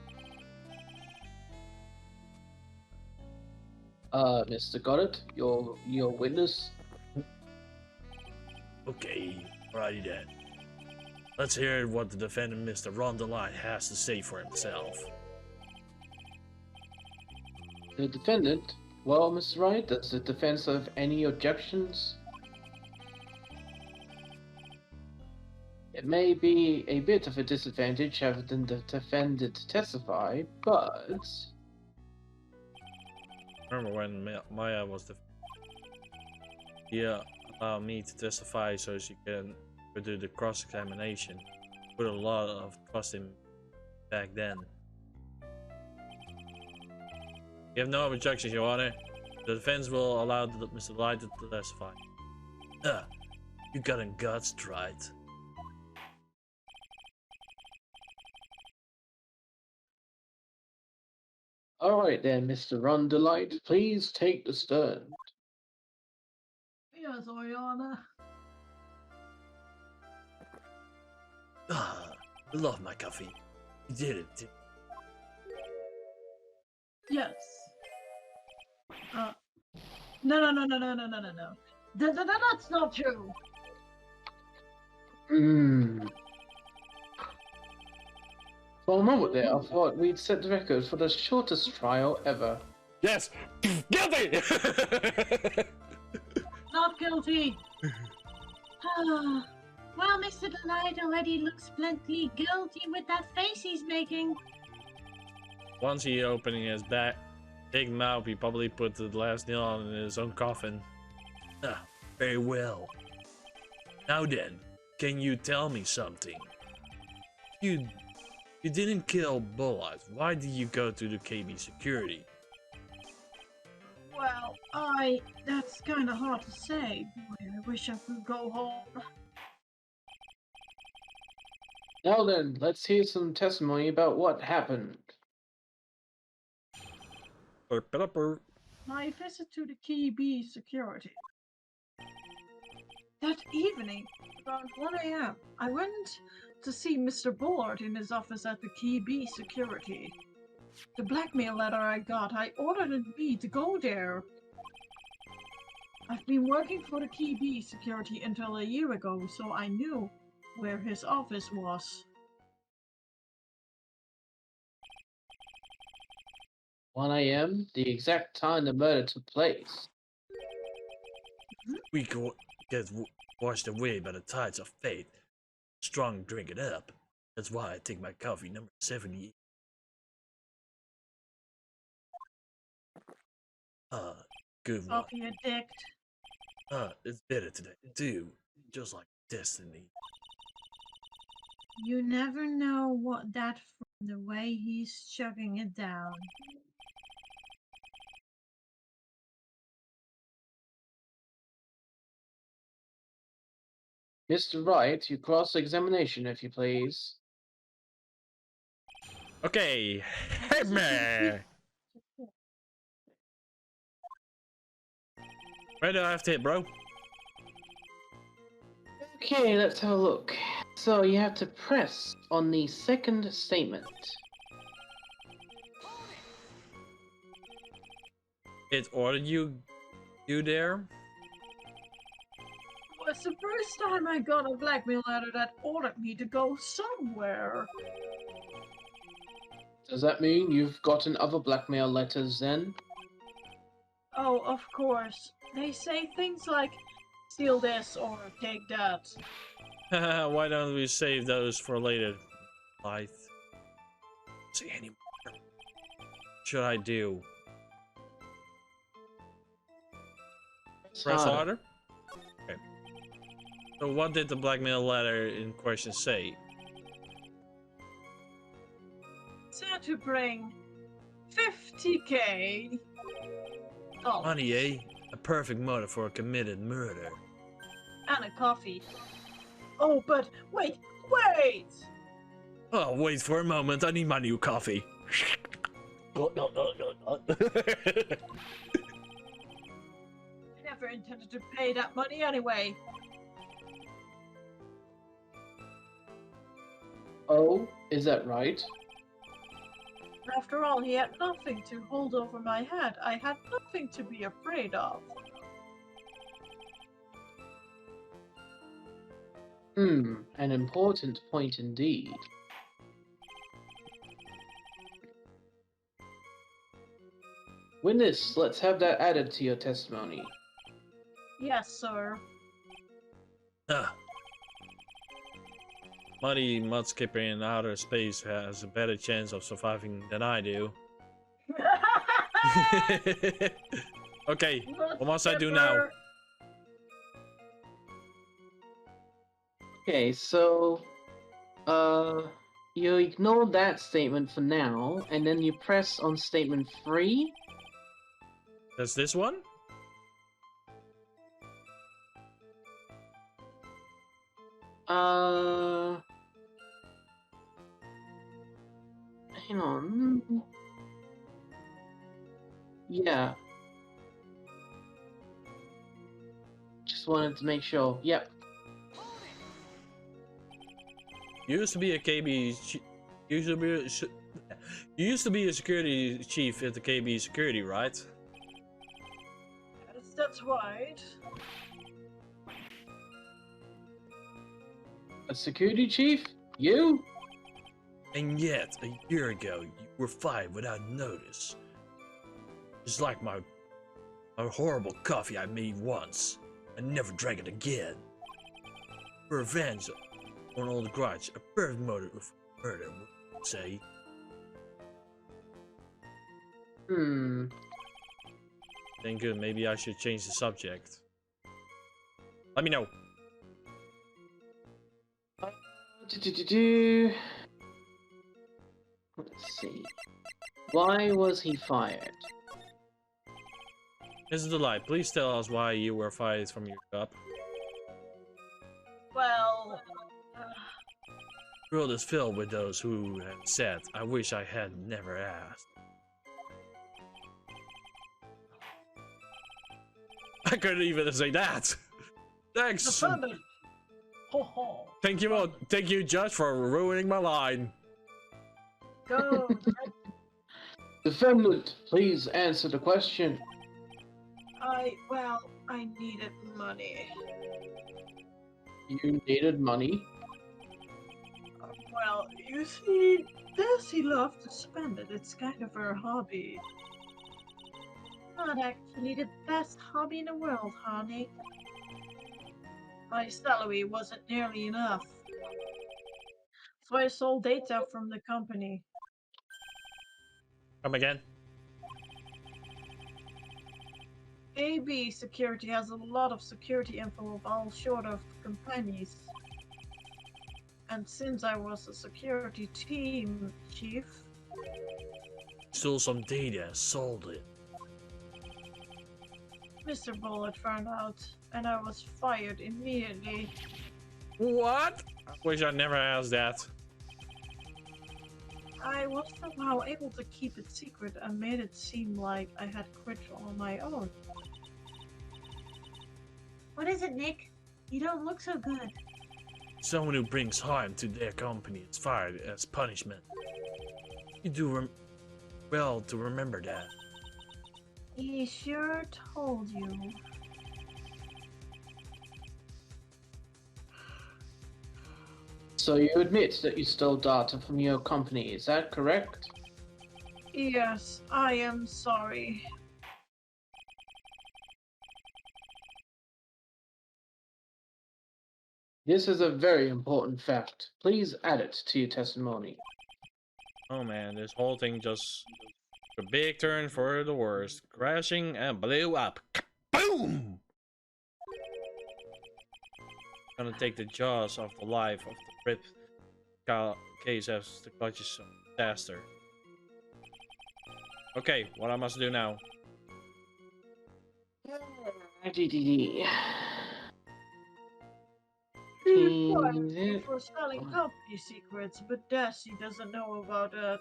Mr. Goddard, your witness. Okay, alrighty then. Let's hear what the defendant, Mr. Rondelite, has to say for himself. The defendant? Well, Mr. Wright, does the defense have any objections? It may be a bit of a disadvantage having the defendant testify, but... Remember when Maya was the... Yeah, allow me to testify so she can do the cross-examination. Put a lot of trust in back then. You have no objections, Your Honor. The defense will allow Mr. Light to testify. You got in guts, Wright. Alright then, Mr. Rondelite, please take the stand. Yes, Your Honor. I love my coffee. You did it. Yes. No. That's not true. For a moment there, I thought we'd set the record for the shortest trial ever. Yes! Guilty! Not guilty. Well, Mr. Delight already looks plenty guilty with that face he's making. Once he opening his big mouth, he probably put the last nail in his own coffin. Very well. Now then, can you tell me something? You didn't kill Bullet. Why did you go to the KB security? Well, that's kind of hard to say. Boy, I wish I could go home. Now then, let's hear some testimony about what happened. My visit to the Key B security. That evening, around 1 AM, I went to see Mr. Bullard in his office at the Key B security. The blackmail letter I got, I ordered me to go there. I've been working for the Key B security until a year ago, so I knew where his office was. 1 AM, the exact time the murder took place. We get washed away by the tides of fate. Strong drink it up. That's why I take my coffee number 70. Good one. Coffee addict. It's better today, too. Just like destiny. You never know what that from the way he's chugging it down. Mr. Wright, you cross-examination, if you please. Okay, hit me! Where do I have to hit, bro? Okay, let's have a look. So you have to press on the second statement. It ordered you there? It's the first time I got a blackmail letter that ordered me to go somewhere. Does that mean you've gotten other blackmail letters then? Oh, of course. They say things like, steal this or take that. Why don't we save those for later? Light. See any more? Should I do? Press harder? Okay. So what did the blackmail letter in question say? Said to bring 50K. Money, eh? A perfect motive for a committed murder. And a coffee. Oh, but wait! Oh, wait for a moment. I need my new coffee. Never intended to pay that money anyway. Oh, is that right? After all, he had nothing to hold over my head. I had nothing to be afraid of. An important point indeed. Witness, let's have that added to your testimony. Yes, sir. Muddy mudskipper in outer space has a better chance of surviving than I do. Okay, what must I do now? Okay, so you ignore that statement for now, and then you press on statement 3. That's this one? Hang on. Yeah. Just wanted to make sure. Yep. You used to be a KB. You used to be a security chief at the KB security, right? Yes, that's right. A security chief? You? And yet, a year ago, you were fired without notice. Just like my horrible coffee I made once. I never drank it again. Revenge on old grudge, a perfect motive of murder, would say. Then good, maybe I should change the subject. Let me know. Let's see. Why was he fired? Mrs. Delight, please tell us why you were fired from your job. Well, The world is filled with those who have said, I wish I had never asked. I couldn't even say that. Thanks. defendant. Ho ho. Thank you, Judge, for ruining my line. Go. Defendant, please answer the question. I needed money. You needed money? Well, you see, Desi loved to spend it. It's kind of her hobby. Not actually the best hobby in the world, honey. My salary wasn't nearly enough. So I sold data from the company. Come again? AB Security has a lot of security info of all sort of companies. And since I was a security team chief, Stole some data, sold it. Mr. Bullet found out, and I was fired immediately. What? I wish I never asked that. I was somehow able to keep it secret and made it seem like I had quit on my own. What is it, Nick? You don't look so good. Someone who brings harm to their company is fired as punishment. You do well to remember that. He sure told you. So you admit that you stole data from your company, is that correct? Yes, I am sorry. This is a very important fact. Please add it to your testimony. Oh man, this whole thing just took a big turn for the worst. Crashing and blew up. Boom! Gonna take the jaws off the life of the rip case as the clutches of disaster. Okay, what I must do now? DDD. He fired me for selling company secrets, but Desi doesn't know about that.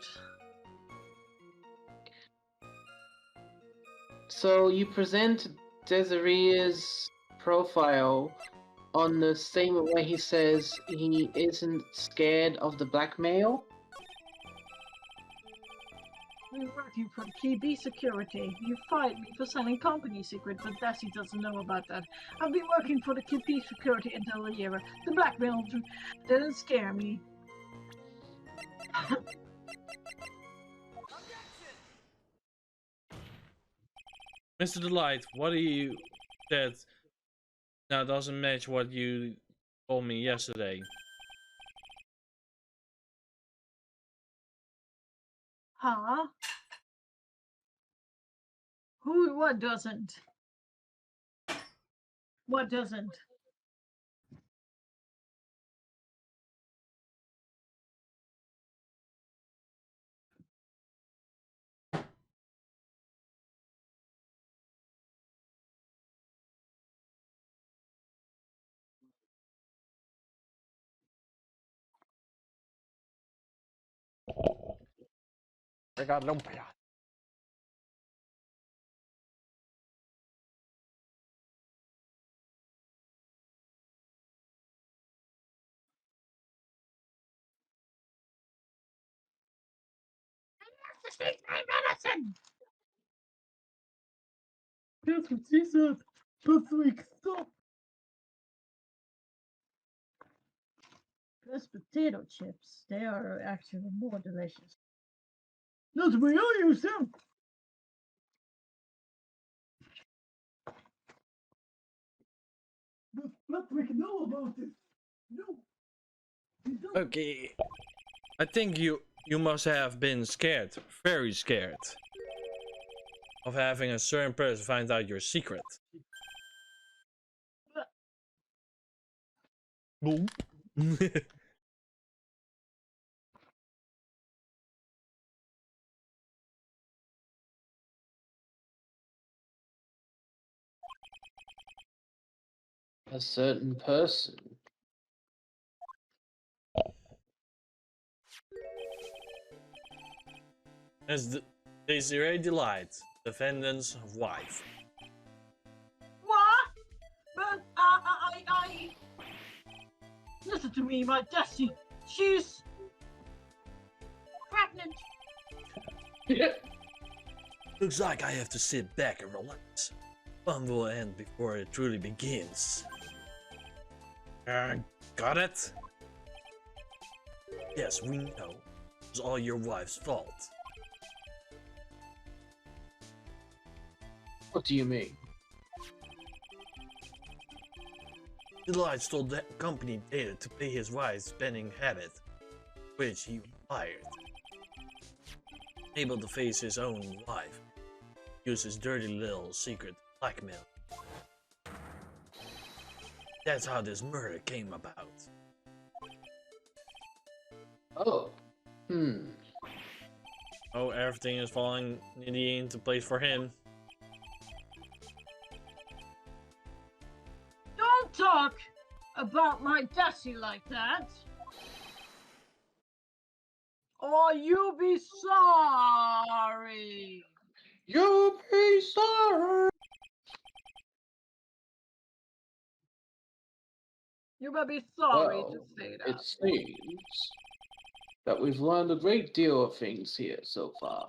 So you present Desiree's profile on the same way he says he isn't scared of the blackmail? been working for KB Security. You fired me for selling company secret, but Desi doesn't know about that. I've been working for the KB Security until the year. The blackmail didn't scare me. Mr. Delight, what do you said now doesn't match what you told me yesterday? Huh? Who? What doesn't? What doesn't? I got lumpia. To take my medicine! That's what she said. Patrick, stop. Those potato chips, they are actually more delicious. Not the way I use them. Does Patrick know about it? No. He doesn't. Okay. I think you must have been scared, very scared, of having a certain person find out your secret. Boom. A certain person. As the Desiree Delight, defendant's wife. What? But I. Listen to me, my Desi. She's pregnant. Looks like I have to sit back and relax. Fun will end before it truly begins. Got it? Yes, we know. It was all your wife's fault. What do you mean? Delight stole that company data to pay his wife's spending habit, which he fired. Able to face his own wife, use his dirty little secret blackmail. That's how this murder came about. Oh. Oh, everything is falling neatly into place for him. Don't talk about my Desi like that. Or you'll be sorry. You'll be sorry. You better be sorry to Well, say it that. seems that we've learned a great deal of things here so far.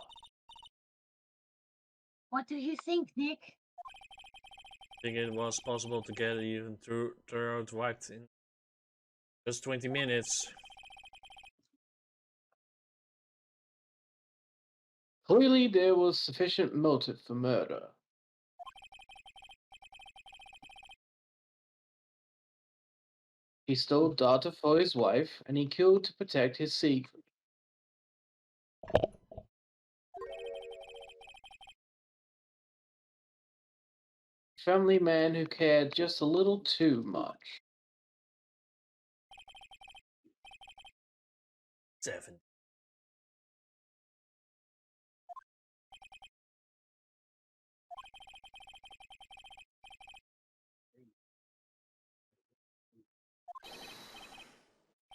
What do you think, Nick? I think it was possible to get even through Wright in just 20 minutes. Clearly, there was sufficient motive for murder. He stole data for his wife, and he killed to protect his secret. Family man who cared just a little too much. 7.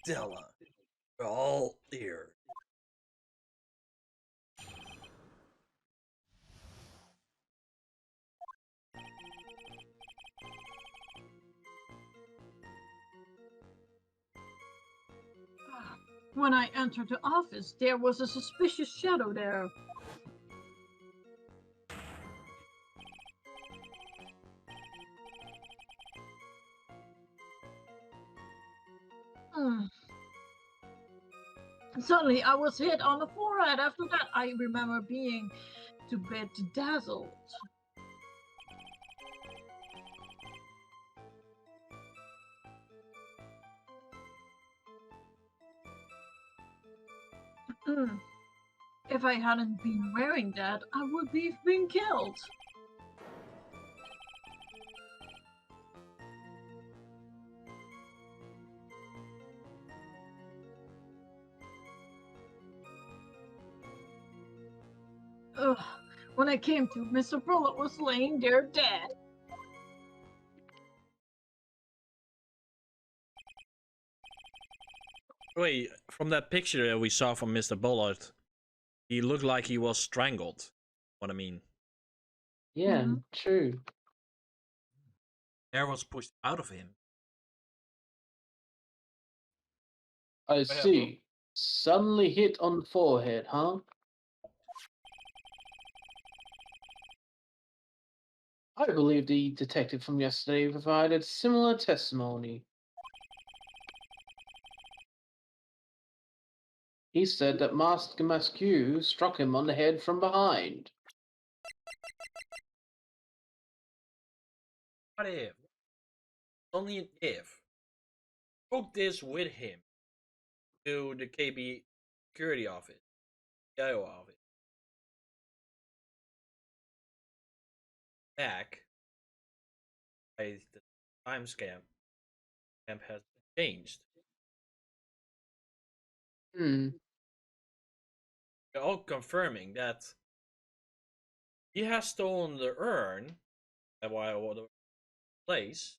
Della, we're all here. When I entered the office, there was a suspicious shadow there. Suddenly, I was hit on the forehead. After that, I remember being a bit dazzled. If I hadn't been wearing that, I would be been killed. Ugh. When I came to, Mr. Bullet was laying there dead. Wait, from that picture that we saw from Mr. Bullard, he looked like he was strangled. What I mean. Yeah, Mhm. true. Air was pushed out of him. I see. Suddenly hit on the forehead, huh? I believe the detective from yesterday provided similar testimony. He said that Master Masque struck him on the head from behind. What if? Only an if. Took this with him to the KB security office, PIO office. Back, the time scamp has changed. They're all confirming that he has stolen the urn at the place,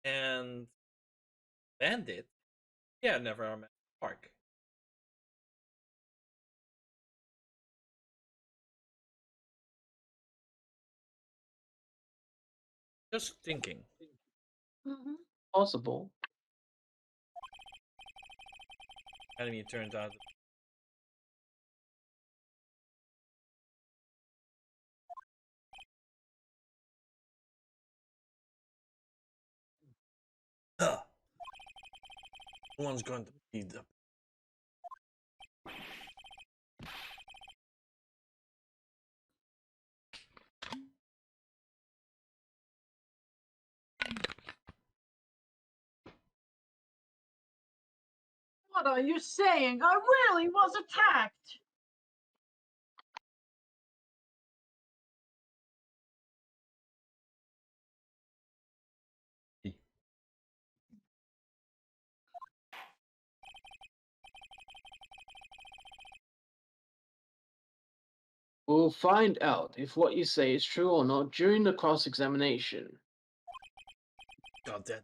and Bandit, yeah, never met Park. Just thinking. Possible. Enemy turns out. No one's going to be the. What are you saying? I really was attacked. We'll find out if what you say is true or not during the cross-examination. God, that.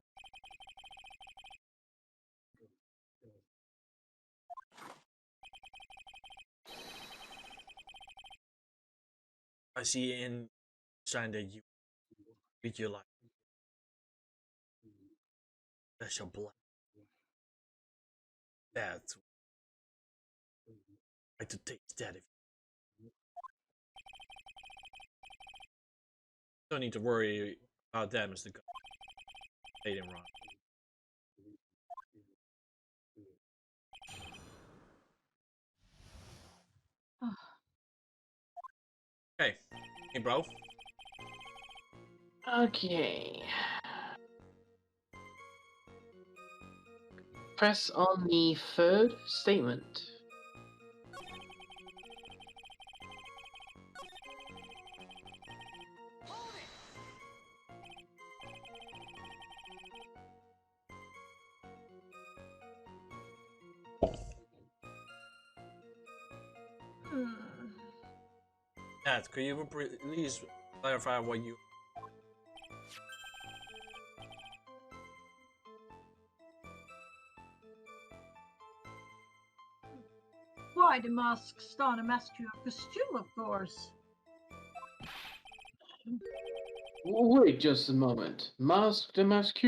I see in sign that you read your life. That's your blood. That's I to taste that if don't need to worry about that, Mr. God. They didn't run. Hey, hey, bro. Okay. Press on the third statement. Dad, could you please clarify what you? Why the masks on a masculine costume, of course. Wait just a moment. Master Masque?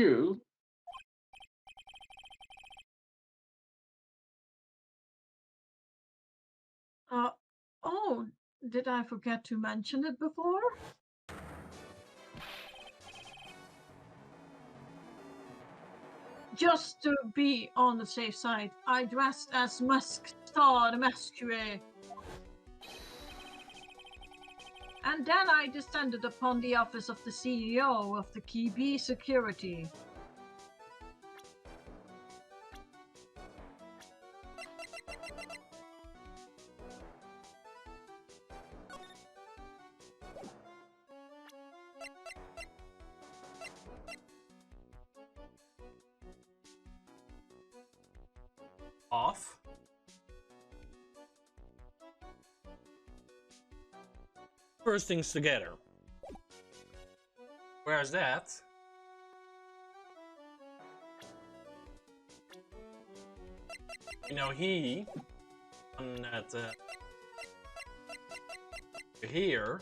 Oh, did I forget to mention it before? Just to be on the safe side, I dressed as Star the Masquerade. And then I descended upon the office of the CEO of the KB Security. Off. First things together. Where's that? You know, he on that here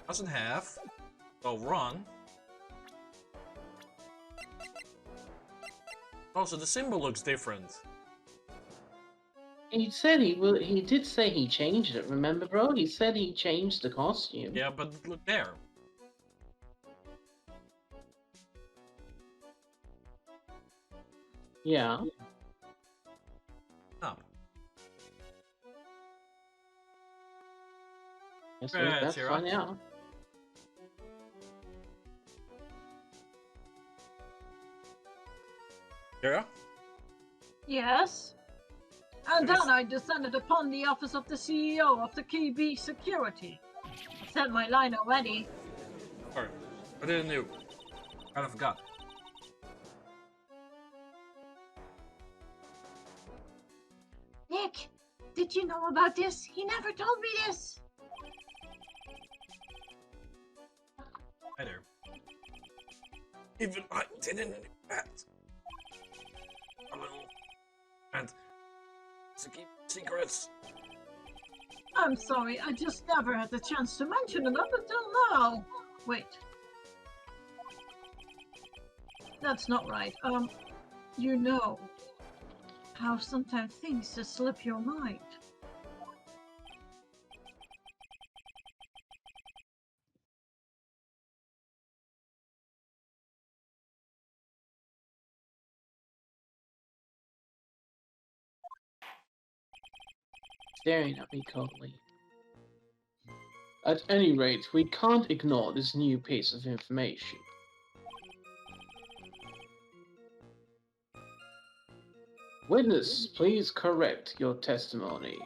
doesn't have. Well, run. Also, the symbol looks different. He said he did say he changed it, remember, bro? He said he changed the costume. Yeah, but look there. Yeah. Up. Guess Right, we'll Sira. find out. Sira? Yes? And Yes. then I descended upon the office of the CEO of the KB Security. I said my line already. Sorry, I didn't know. Kind of forgot. Nick, did you know about this? He never told me this. Either. Even I didn't know that. A little. And to keep secrets. I'm sorry, I just never had the chance to mention it up until now. Wait. That's not right. You know how sometimes things just slip your mind. Staring at me coldly. At any rate, we can't ignore this new piece of information. Witness, please correct your testimony.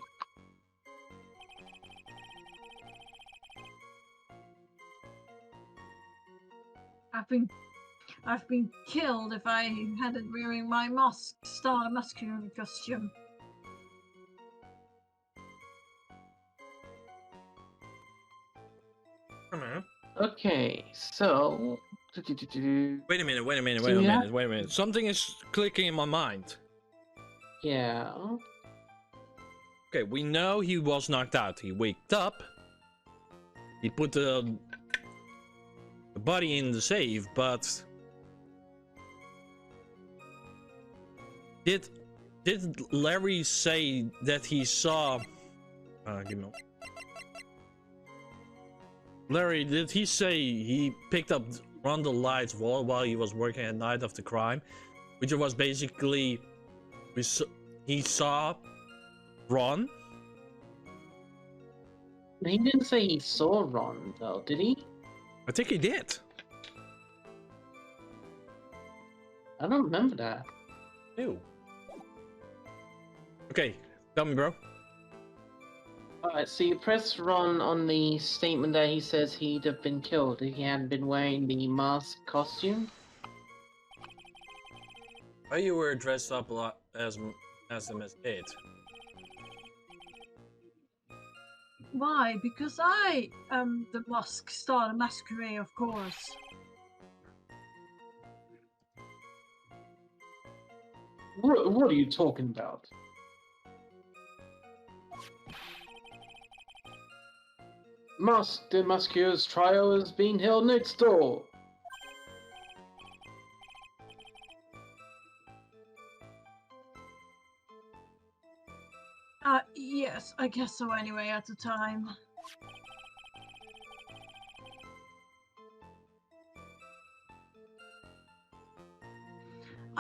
I've been killed if I hadn't wearing my Star Masquerade costume. Come on. Okay, so... Wait a minute, wait a minute, So wait a you have- minute, wait a minute. Something is clicking in my mind. Yeah. Okay, we know he was knocked out. He waked up. He put the body in the safe, but did Larry say that he saw? Give me. Larry, did he say he picked up Rondell Light's wall while he was working at night of the crime, which was basically he saw Ron? He didn't say he saw Ron, though, did he? I think he did. I don't remember that. Ew. Okay, tell me, bro. Alright, so you press Ron on the statement that he says he'd have been killed if he hadn't been wearing the mask costume. Why you were dressed up a lot as him as kid? Why? Because I am the Star the Masquerade, of course. What are you talking about? The Masquerad's trial is being held next door. Yes, I guess so anyway at the time.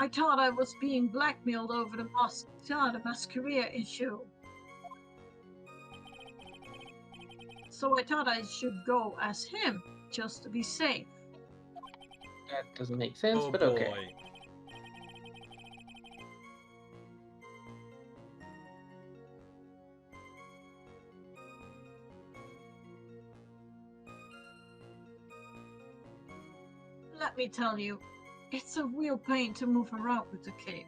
I thought I was being blackmailed over the Masqueria issue. So I thought I should go as him, just to be safe. That doesn't make sense, Oh but boy. okay. Let me tell you, it's a real pain to move around with the cape.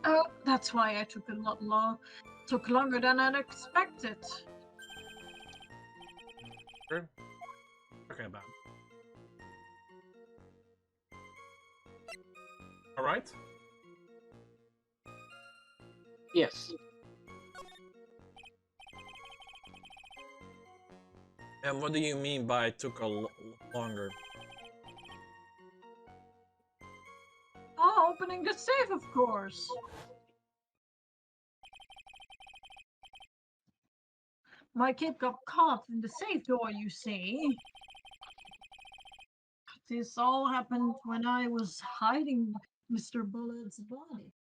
Oh, that's why I took took longer than I'd expected. Sure. Talking about. All right. Yes. And what do you mean by took longer? Oh, opening the safe, of course. My cape got caught in the safe door, you see. This all happened when I was hiding Mr. Bullet's body.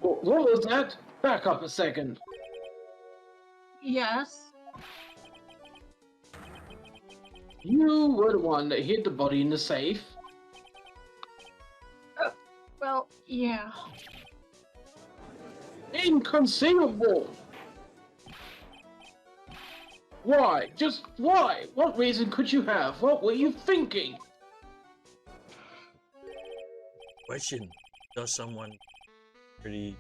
What was that? Back up a second. Yes. You were the one that hid the body in the safe. Well, yeah. Inconceivable! Why? Just why? What reason could you have? What were you thinking? Question: does someone pretty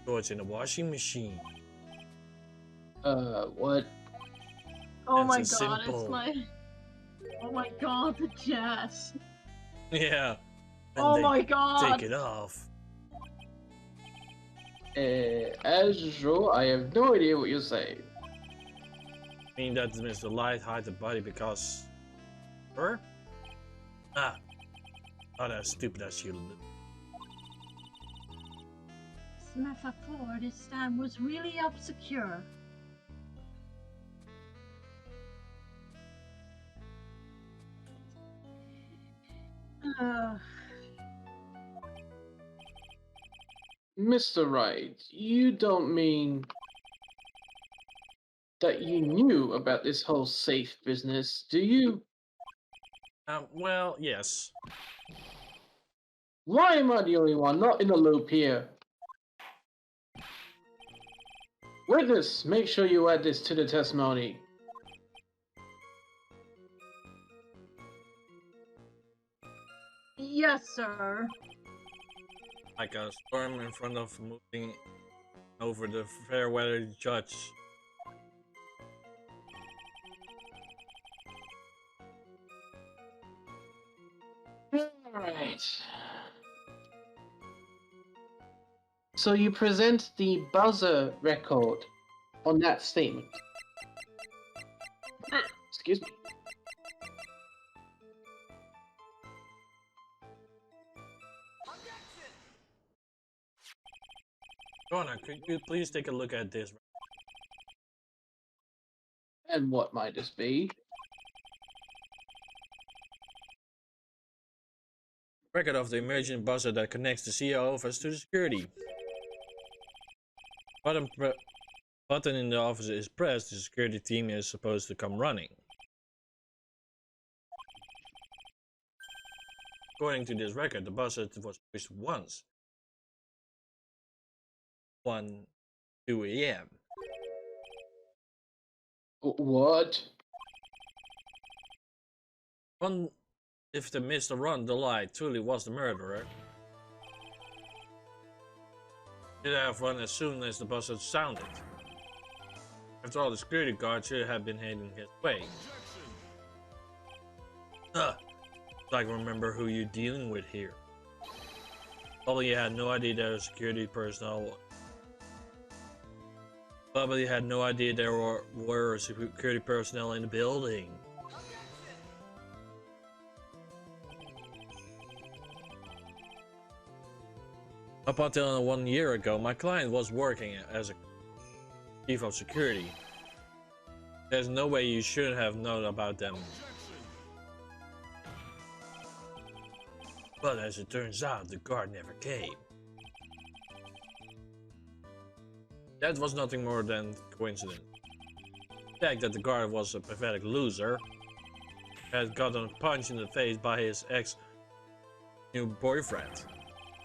shorts in a washing machine? What? Oh That's my a god, simple- it's like... Oh my god, the jazz. Yeah. And Oh they my god. take it off. As usual, I have no idea what you're saying. I mean that Mr. Light hide the body because her? Ah. Not as stupid as you look. Metaphor this time was really obscure. Mr. Wright, you don't mean that you knew about this whole safe business, do you? Well, yes. Why am I the only one not in the loop here? Witness, make sure you add this to the testimony. Yes, sir. Like a storm in front of moving over the fair weather judge. Alright. So you present the buzzer record on that statement. Excuse me. Donna, could you please take a look at this? And what might this be? Record of the emergent buzzer that connects the Sira office to the security. Button in the office is pressed, the security team is supposed to come running. According to this record, the buzzer was pushed once. 2 a.m. What? If the Mr. Run the Light truly was the murderer, should have run as soon as the buzzer sounded. After all, the security guard should have been heading his way. Like remember who you're dealing with here. Probably had no idea there were security personnel. Probably had no idea there were security personnel in the building. Up until 1 year ago, my client was working as a chief of security. There's no way you should have known about them. But as it turns out, the guard never came. That was nothing more than coincidence. The fact that the guard was a pathetic loser, had gotten punched in the face by his ex-new boyfriend,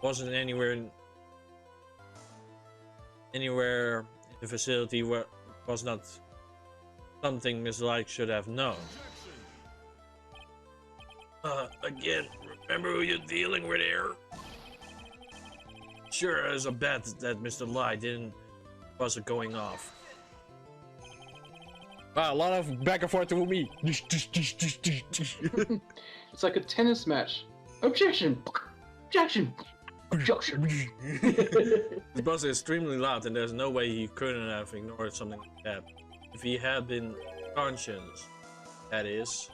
wasn't anywhere in the facility where was not something Miss Light should have known. Again, remember who you're dealing with here? Sure as a bet that Mr. Light wasn't going off. Wow, a lot of back and forth with me. It's like a tennis match. Objection! Objection! Objection! His buzz is extremely loud, and there's no way he couldn't have ignored something like that. If he had been conscious, that is.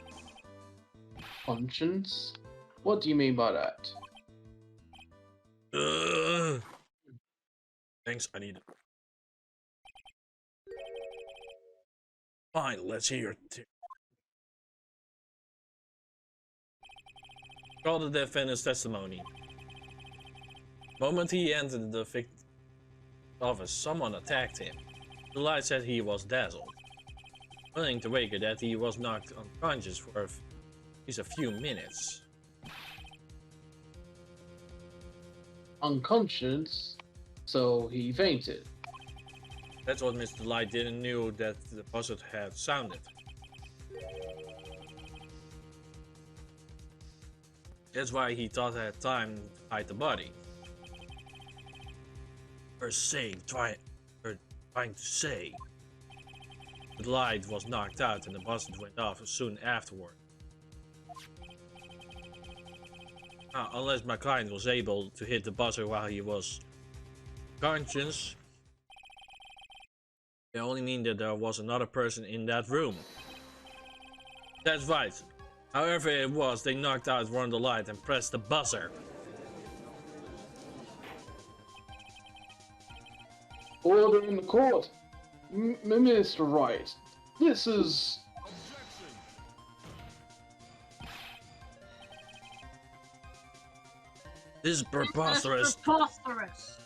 Conscience? What do you mean by that? Thanks, I need it. Fine, let's hear it. Call the defendant's testimony. The moment he entered the victim's office, someone attacked him. The light said he was dazzled, willing to wager that he was knocked unconscious for at least a few minutes. Unconscious? So he fainted. That's what Mr. Light didn't knew that the buzzard had sounded. That's why he thought he had time to hide the body. Trying to say. The light was knocked out and the buzzard went off soon afterward. Now, unless my client was able to hit the buzzer while he was conscious, it only means that there was another person in that room. That's right. However it was, they knocked out one of the light and pressed the buzzer. Order in the court! Mr. Wright, this is... This is preposterous. That's preposterous.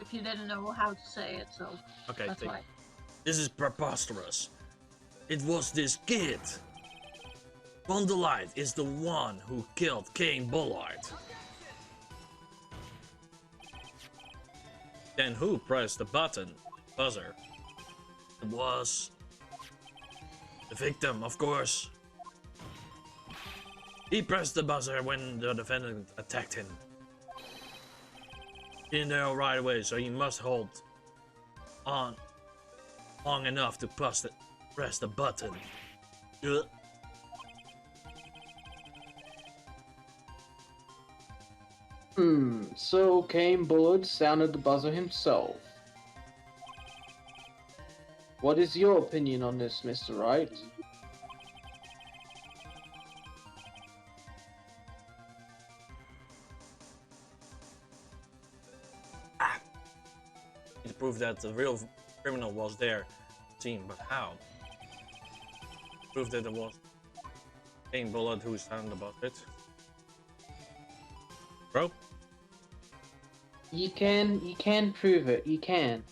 If you didn't know how to say it, so Okay, that's why. This is preposterous. It was this kid. Von der Light is the one who killed Kane Bullard. Then who pressed the buzzer? It was the victim, of course. He pressed the buzzer when the defendant attacked him. He didn't know right away, so he must hold on long enough to press the button. So Kane Bullard sounded the buzzer himself. What is your opinion on this, Mr. Wright? To prove that the real criminal was there, seen, but how? Prove that it was Kane Bullard who sounded about it. Bro? You can prove it. You can.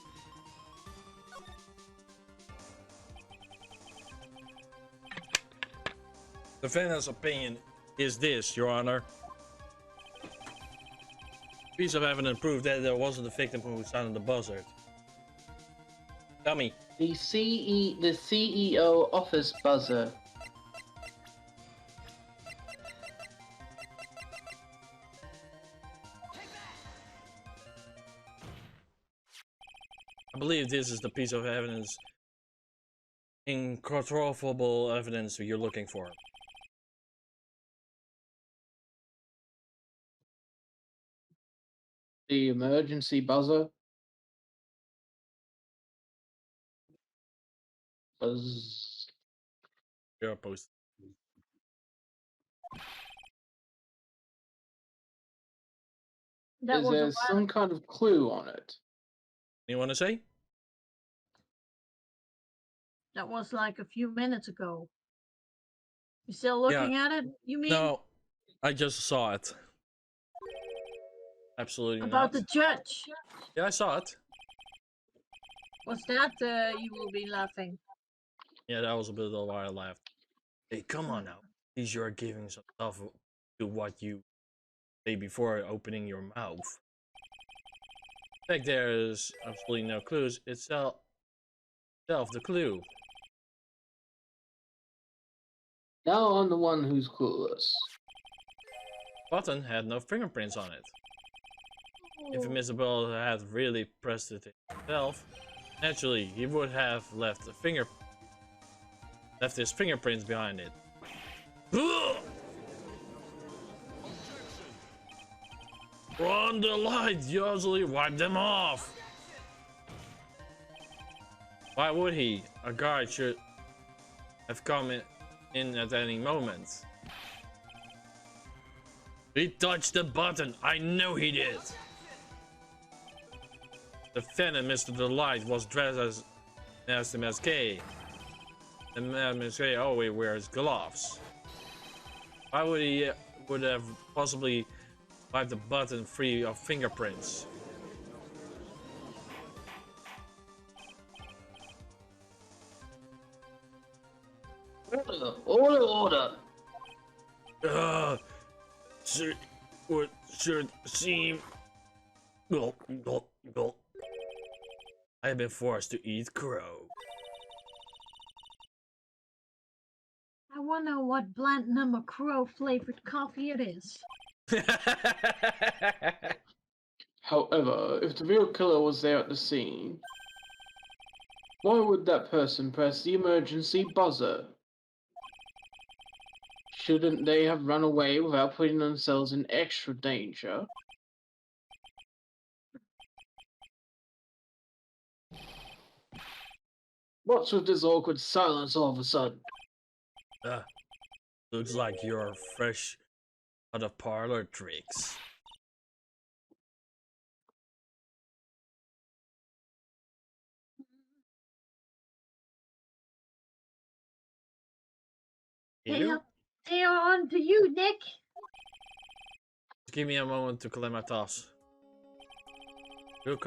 The defendant's opinion is this, Your Honor. Piece of evidence proved that there wasn't the victim who sounded the buzzard. Tell me. The CEO office buzzer. I believe this is the piece of evidence, incontrovertible evidence you're looking for. The emergency buzzer. Buzz. Your post. That Is was a there while. some kind of clue on it? You want to say? That was like a few minutes ago. You still looking at it? You mean No, I just saw it. Absolutely about not. the judge? Yeah, I saw it. Was that you will be laughing? Yeah, that was a bit of why I laughed. Hey, come on now. Please, you're giving some stuff to what you say before opening your mouth. In fact, there is absolutely no clues. It's itself the clue. Now I'm the one who's clueless. Button had no fingerprints on it. If Mr. Bell had really pressed it himself, naturally he would have left his fingerprints behind it. Run the light, usually wipe them off. Why would he? A guard should have come in at any moment. He touched the button. I know he did. The Phantom Mr. Delight was dressed as Master Masqué. The Master Masqué always wears gloves. Why would he would have possibly wiped the button free of fingerprints? Order! Should seem. Gulp. I have been forced to eat crow. I wonder what blend number crow flavored coffee it is. However, if the real killer was there at the scene, why would that person press the emergency buzzer? Shouldn't they have run away without putting themselves in extra danger? What's with this awkward silence all of a sudden? Looks like you're fresh out of parlor tricks. You? They are on to you, Nick. Just give me a moment to collect my thoughts. Real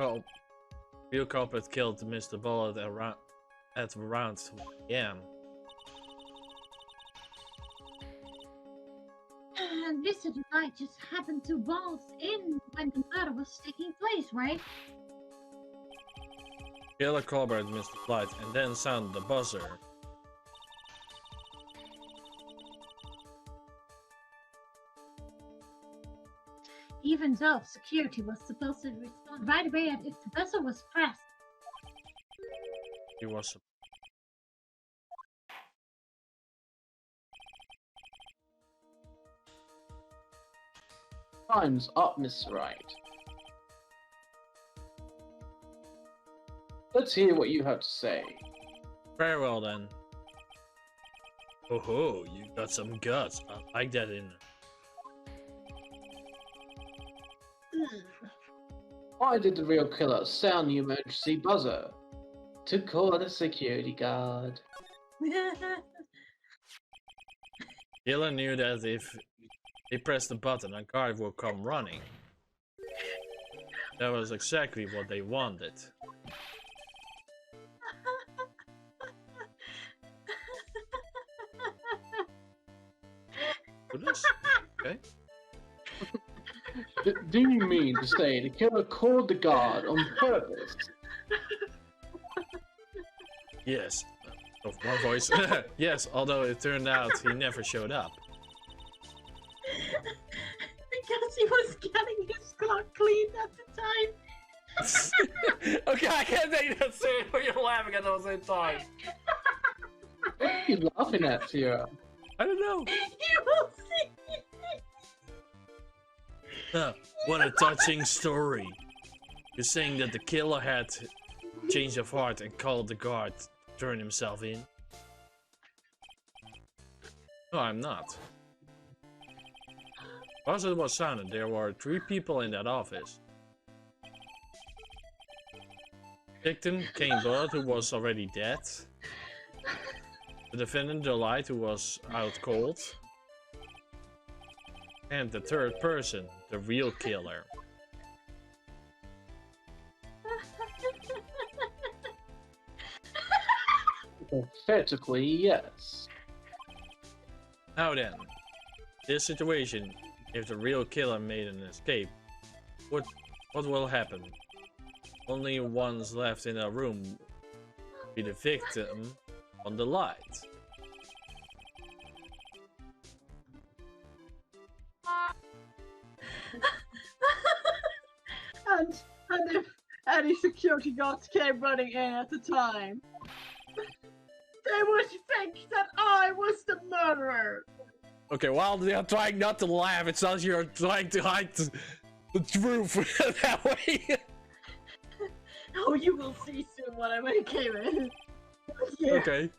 culprit killed Mr. Bullet at around 2 AM. And Mr. Delight just happened to waltz in when the murder was taking place, right? Killer called Mr. Blight and then sounded the buzzer. Even though security was supposed to respond right away if the buzzer was pressed. He was. Time's up, Mr. Wright. Let's hear what you have to say. Very well then. Oh ho, you got some guts. I like that in. Why did the real killer sound the emergency buzzer? To call the security guard. Killer knew that if he pressed the button, a guard would come running. That was exactly what they wanted. Do this? Okay. Do you mean to say the killer called the guard on purpose? Yes. Oh, one voice. Yes, although it turned out he never showed up. Because he was getting his clock cleaned at the time. Okay, I can't take that serious when you're laughing at the same time. What are you laughing at, Sira? I don't know. You will see. What a touching story. You're saying that the killer had change of heart and called the guard to turn himself in? No, I'm not. As it was sounded, there were 3 people in that office. Victim, Kane Blood, who was already dead. The defendant, Delight, who was out cold. And the 3rd person, the real killer. Pathetically, yes. Now then, this situation, if the real killer made an escape, what will happen? Only ones left in a room be the victim on the light. And if any security guards came running in at the time, they would think that I was the murderer. Okay, while they're trying not to laugh, it sounds you're trying to hide the truth that way. Oh, you will see soon when I came in. Yeah. Okay.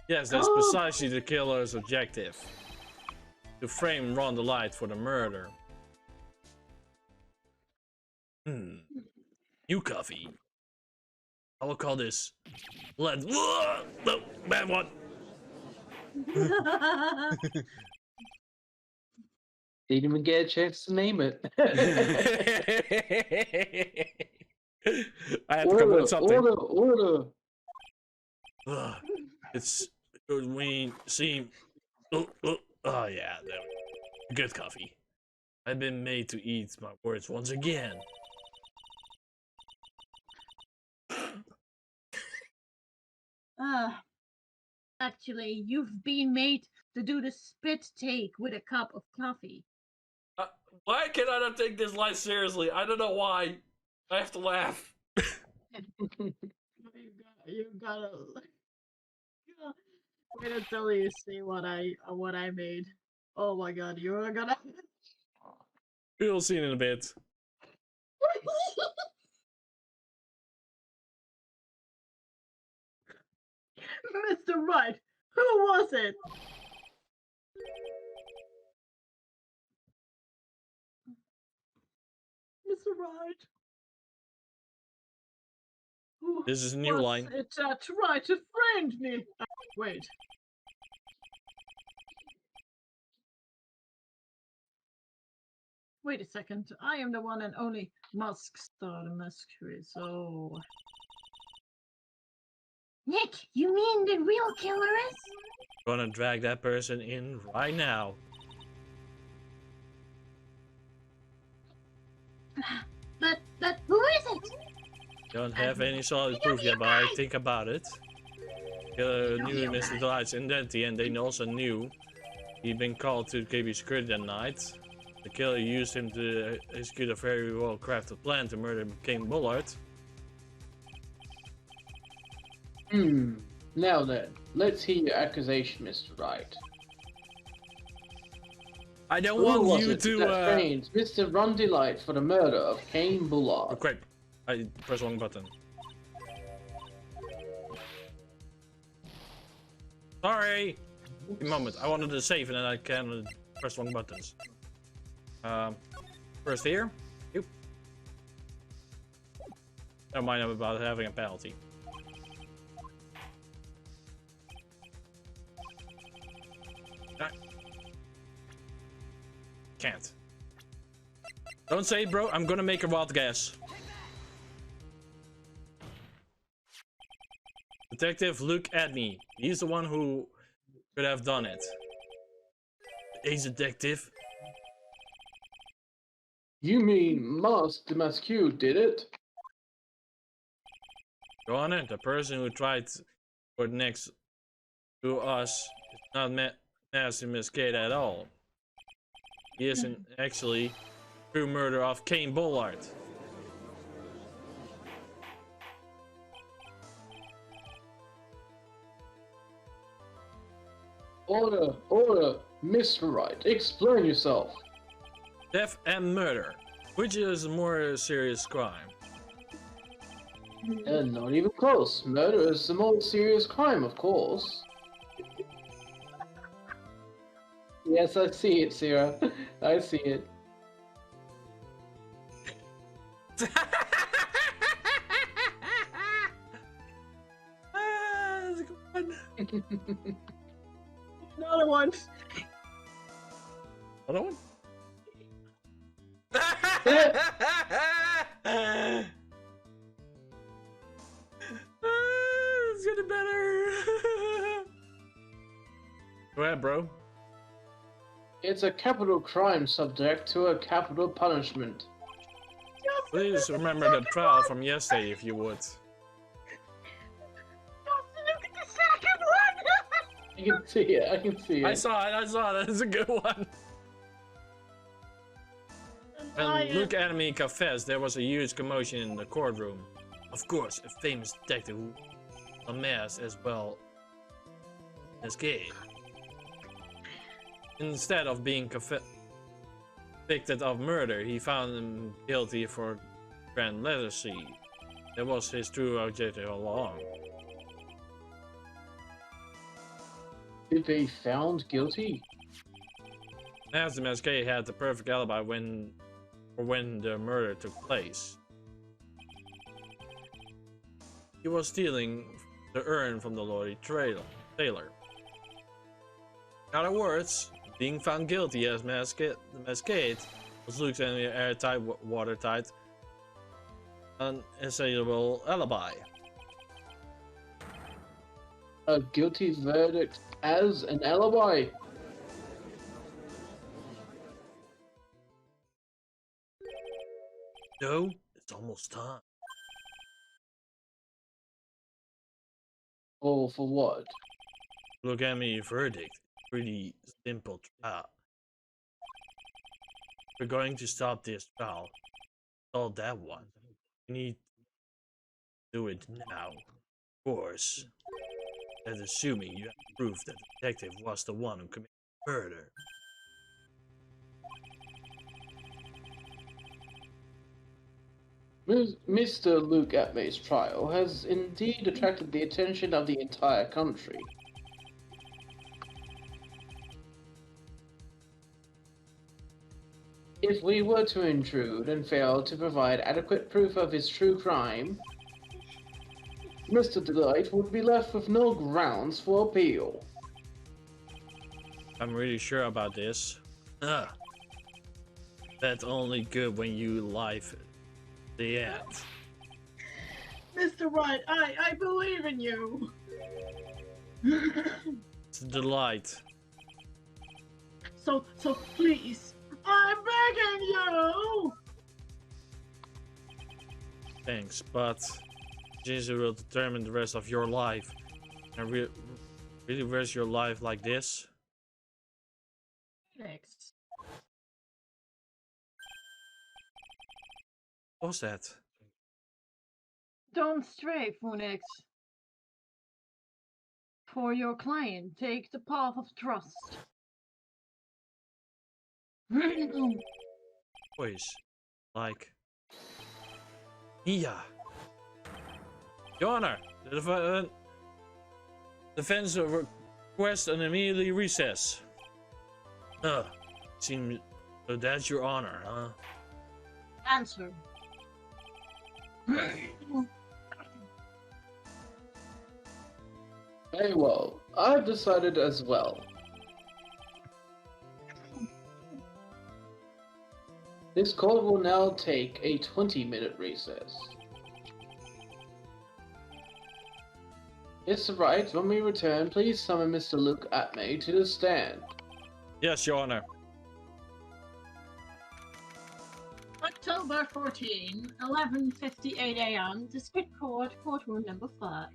Yes, that's precisely the killer's objective. To frame Ron the Light for the murder. New coffee. I will call this... Let's... No, bad one. Didn't even get a chance to name it. I have to come up with something. Order. It's good we seem. Oh yeah, there we go. Good coffee. I've been made to eat my words once again. Actually, you've been made to do the spit take with a cup of coffee. Why can I not take this line seriously? I don't know why. I have to laugh. You gotta wait until you see what I made. Oh my god, you are gonna. We'll see in a bit. Mr. Wright, who was it? Mr. Wright. This is a new line. It tried to friend me. Wait. Wait a second. I am the one and only Musk Star the Masquerade, so... Nick, you mean the real killer is? Gonna drag that person in right now. But who is it? Don't have any solid proof yet, but I think about it. Killer knew Mr. Delight's identity, and they also knew he'd been called to KB security that night. The killer used him to execute a very well crafted plan to murder King Bullard. Now then, let's hear your accusation, Mr. Wright. I don't Who want was you it to that framed Mr. Ron Delight for the murder of Kane Bullard? Oh crap, I pressed wrong button. Sorry! A moment, I wanted to save and then I can press wrong buttons. First here. Yep. Never mind about having a penalty. Can't. Don't say it, bro. I'm gonna make a wild guess. Detective, look at me. He's the one who could have done it. He's a detective. You mean Musk the Masquerade did it? Your Honor, the person who tried to put next to us is not Master Masquerade at all. He isn't actually true murder of Kane Bullard. Order, Mr. Wright, explain yourself. Theft and murder. Which is a more serious crime? Not even close. Murder is the more serious crime, of course. Yes, I see it, Sira. I see it. That's a good one. Another one. Another one? It's getting better. Go ahead, bro. It's a capital crime subject to a capital punishment. Please remember the trial from yesterday, if you would. Just look at the second one. I can see it. I can see it. I saw it. That's a good one. When Luke Enemy confessed, there was a huge commotion in the courtroom. Of course, a famous detective who unmasked as well as gay. Instead of being convicted of murder, he found him guilty for grand literacy. That was his true objective all along. Did they found guilty? As the MSK had the perfect alibi for when the murder took place. He was stealing the urn from the Lordy Tailor. In other words, being found guilty as Mascade was Luke's airtight, watertight, unassailable alibi. A guilty verdict as an alibi. No, it's almost time. Oh, for what? Look at me, verdict. Pretty simple trial. We're going to stop this trial. All that one. We need to do it now. Of course. That's assuming you have proof that the detective was the one who committed the murder. Mr. Luke Atmay's trial has indeed attracted the attention of the entire country. If we were to intrude and fail to provide adequate proof of his true crime, Mr. Delight would be left with no grounds for appeal. I'm really sure about this. That's only good when you live the end. Mr. Wright, I believe in you. It's a delight. So please, I'm begging you. Thanks, but since it will determine the rest of your life, and really risk your life like this? Next. What's that? Don't stray, Phoenix. For your client, take the path of trust. Voice. Like. Yeah. Your Honor, the defense request an immediately recess. Seems so that's your honor, huh? Answer. Very well, I've decided as well. This court will now take a 20-minute recess. Mr. Wright, when we return, please summon Mr. Luke Atmay to the stand. Yes, Your Honor. October 14, 11:58 a.m. District Court, courtroom number 5.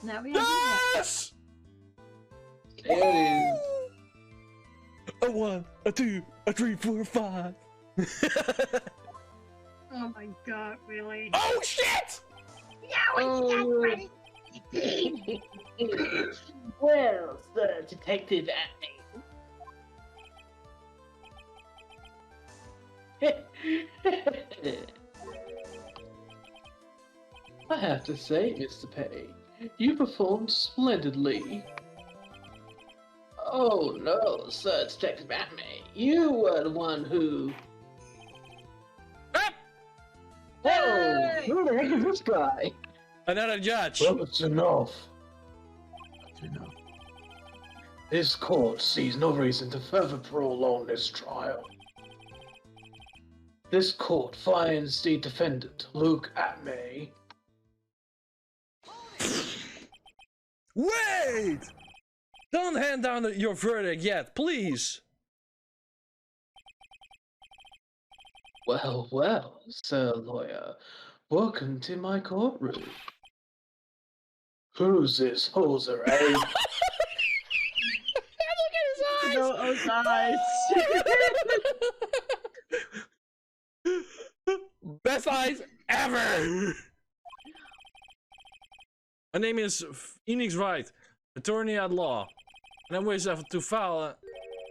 Now we have Yes! There it is. A 1, a 2, a 3, 4, 5. Oh my god, really? Oh shit! Well, Sir Detective Atmay. I have to say, Mr. Pay, you performed splendidly. Oh no, Sir Detective Batman. You were the one who... Ah! Oh, who the heck is this guy? Another judge. Well, it's enough. That's enough. This court sees no reason to further prolong this trial. This court finds the defendant, Luke Atmay. Wait! Don't hand down your verdict yet, please. Well, well, Sir Lawyer. Welcome to my courtroom. Who's this hoser, eh? No, oh guys. Best eyes ever! My name is Phoenix Wright, attorney at law. And I wish to file a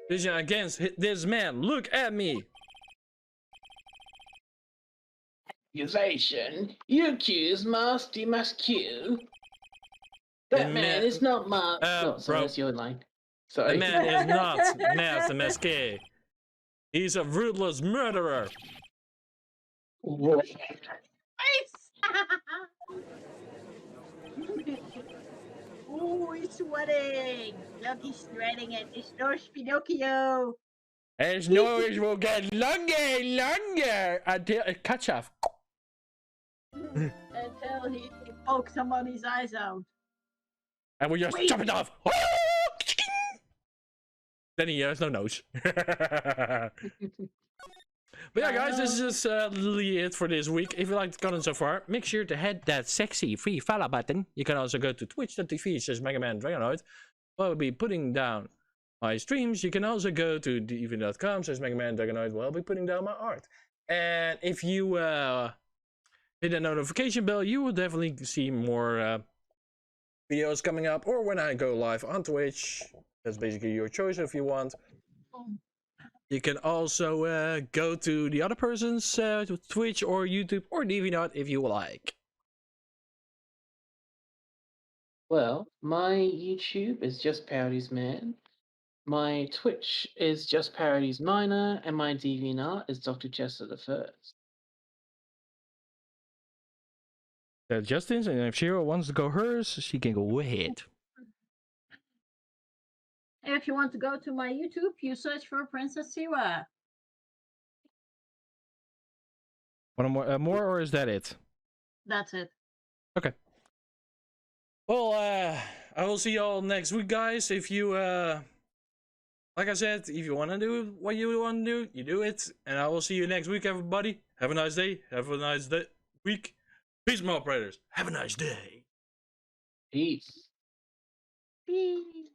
petition against this man. Look at me! Accusation? You accuse Master Maskew? That man is not my... oh, sorry, bro. that's your line. Sorry. The man is not Master Masqué. He's a ruthless murderer. Oh, he's sweating. Look, he's sweating and his nose Pinocchio. His nose will get longer and longer until it cuts off. Until he pokes somebody's eyes out. And we just chop it off. Then he has no nose. But yeah, guys, this is literally it for this week. If you liked the content so far, make sure to hit that sexy free follow button. You can also go to twitch.tv/MegaDragonoid. Where I'll be putting down my streams. You can also go to dv.com/MegaDragonoid. Where I'll be putting down my art. And if you hit the notification bell, you will definitely see more videos coming up. Or when I go live on Twitch. That's basically your choice if you want. You can also go to the other person's Twitch or YouTube or DeviantArt if you like. Well, my YouTube is Just Parodies Man. My Twitch is Just Parodies Minor, and my DeviantArt is Dr. Chester the First. Justin, and if Sira wants to go hers, she can go ahead. If you want to go to my YouTube, you search for Princess Sira. One more, or is that it? That's it. Okay. Well, I will see y'all next week, guys. If you, like I said, if you want to do what you want to do, you do it. And I will see you next week, everybody. Have a nice day. Have a nice week. Peace, my operators. Have a nice day. Peace. Peace.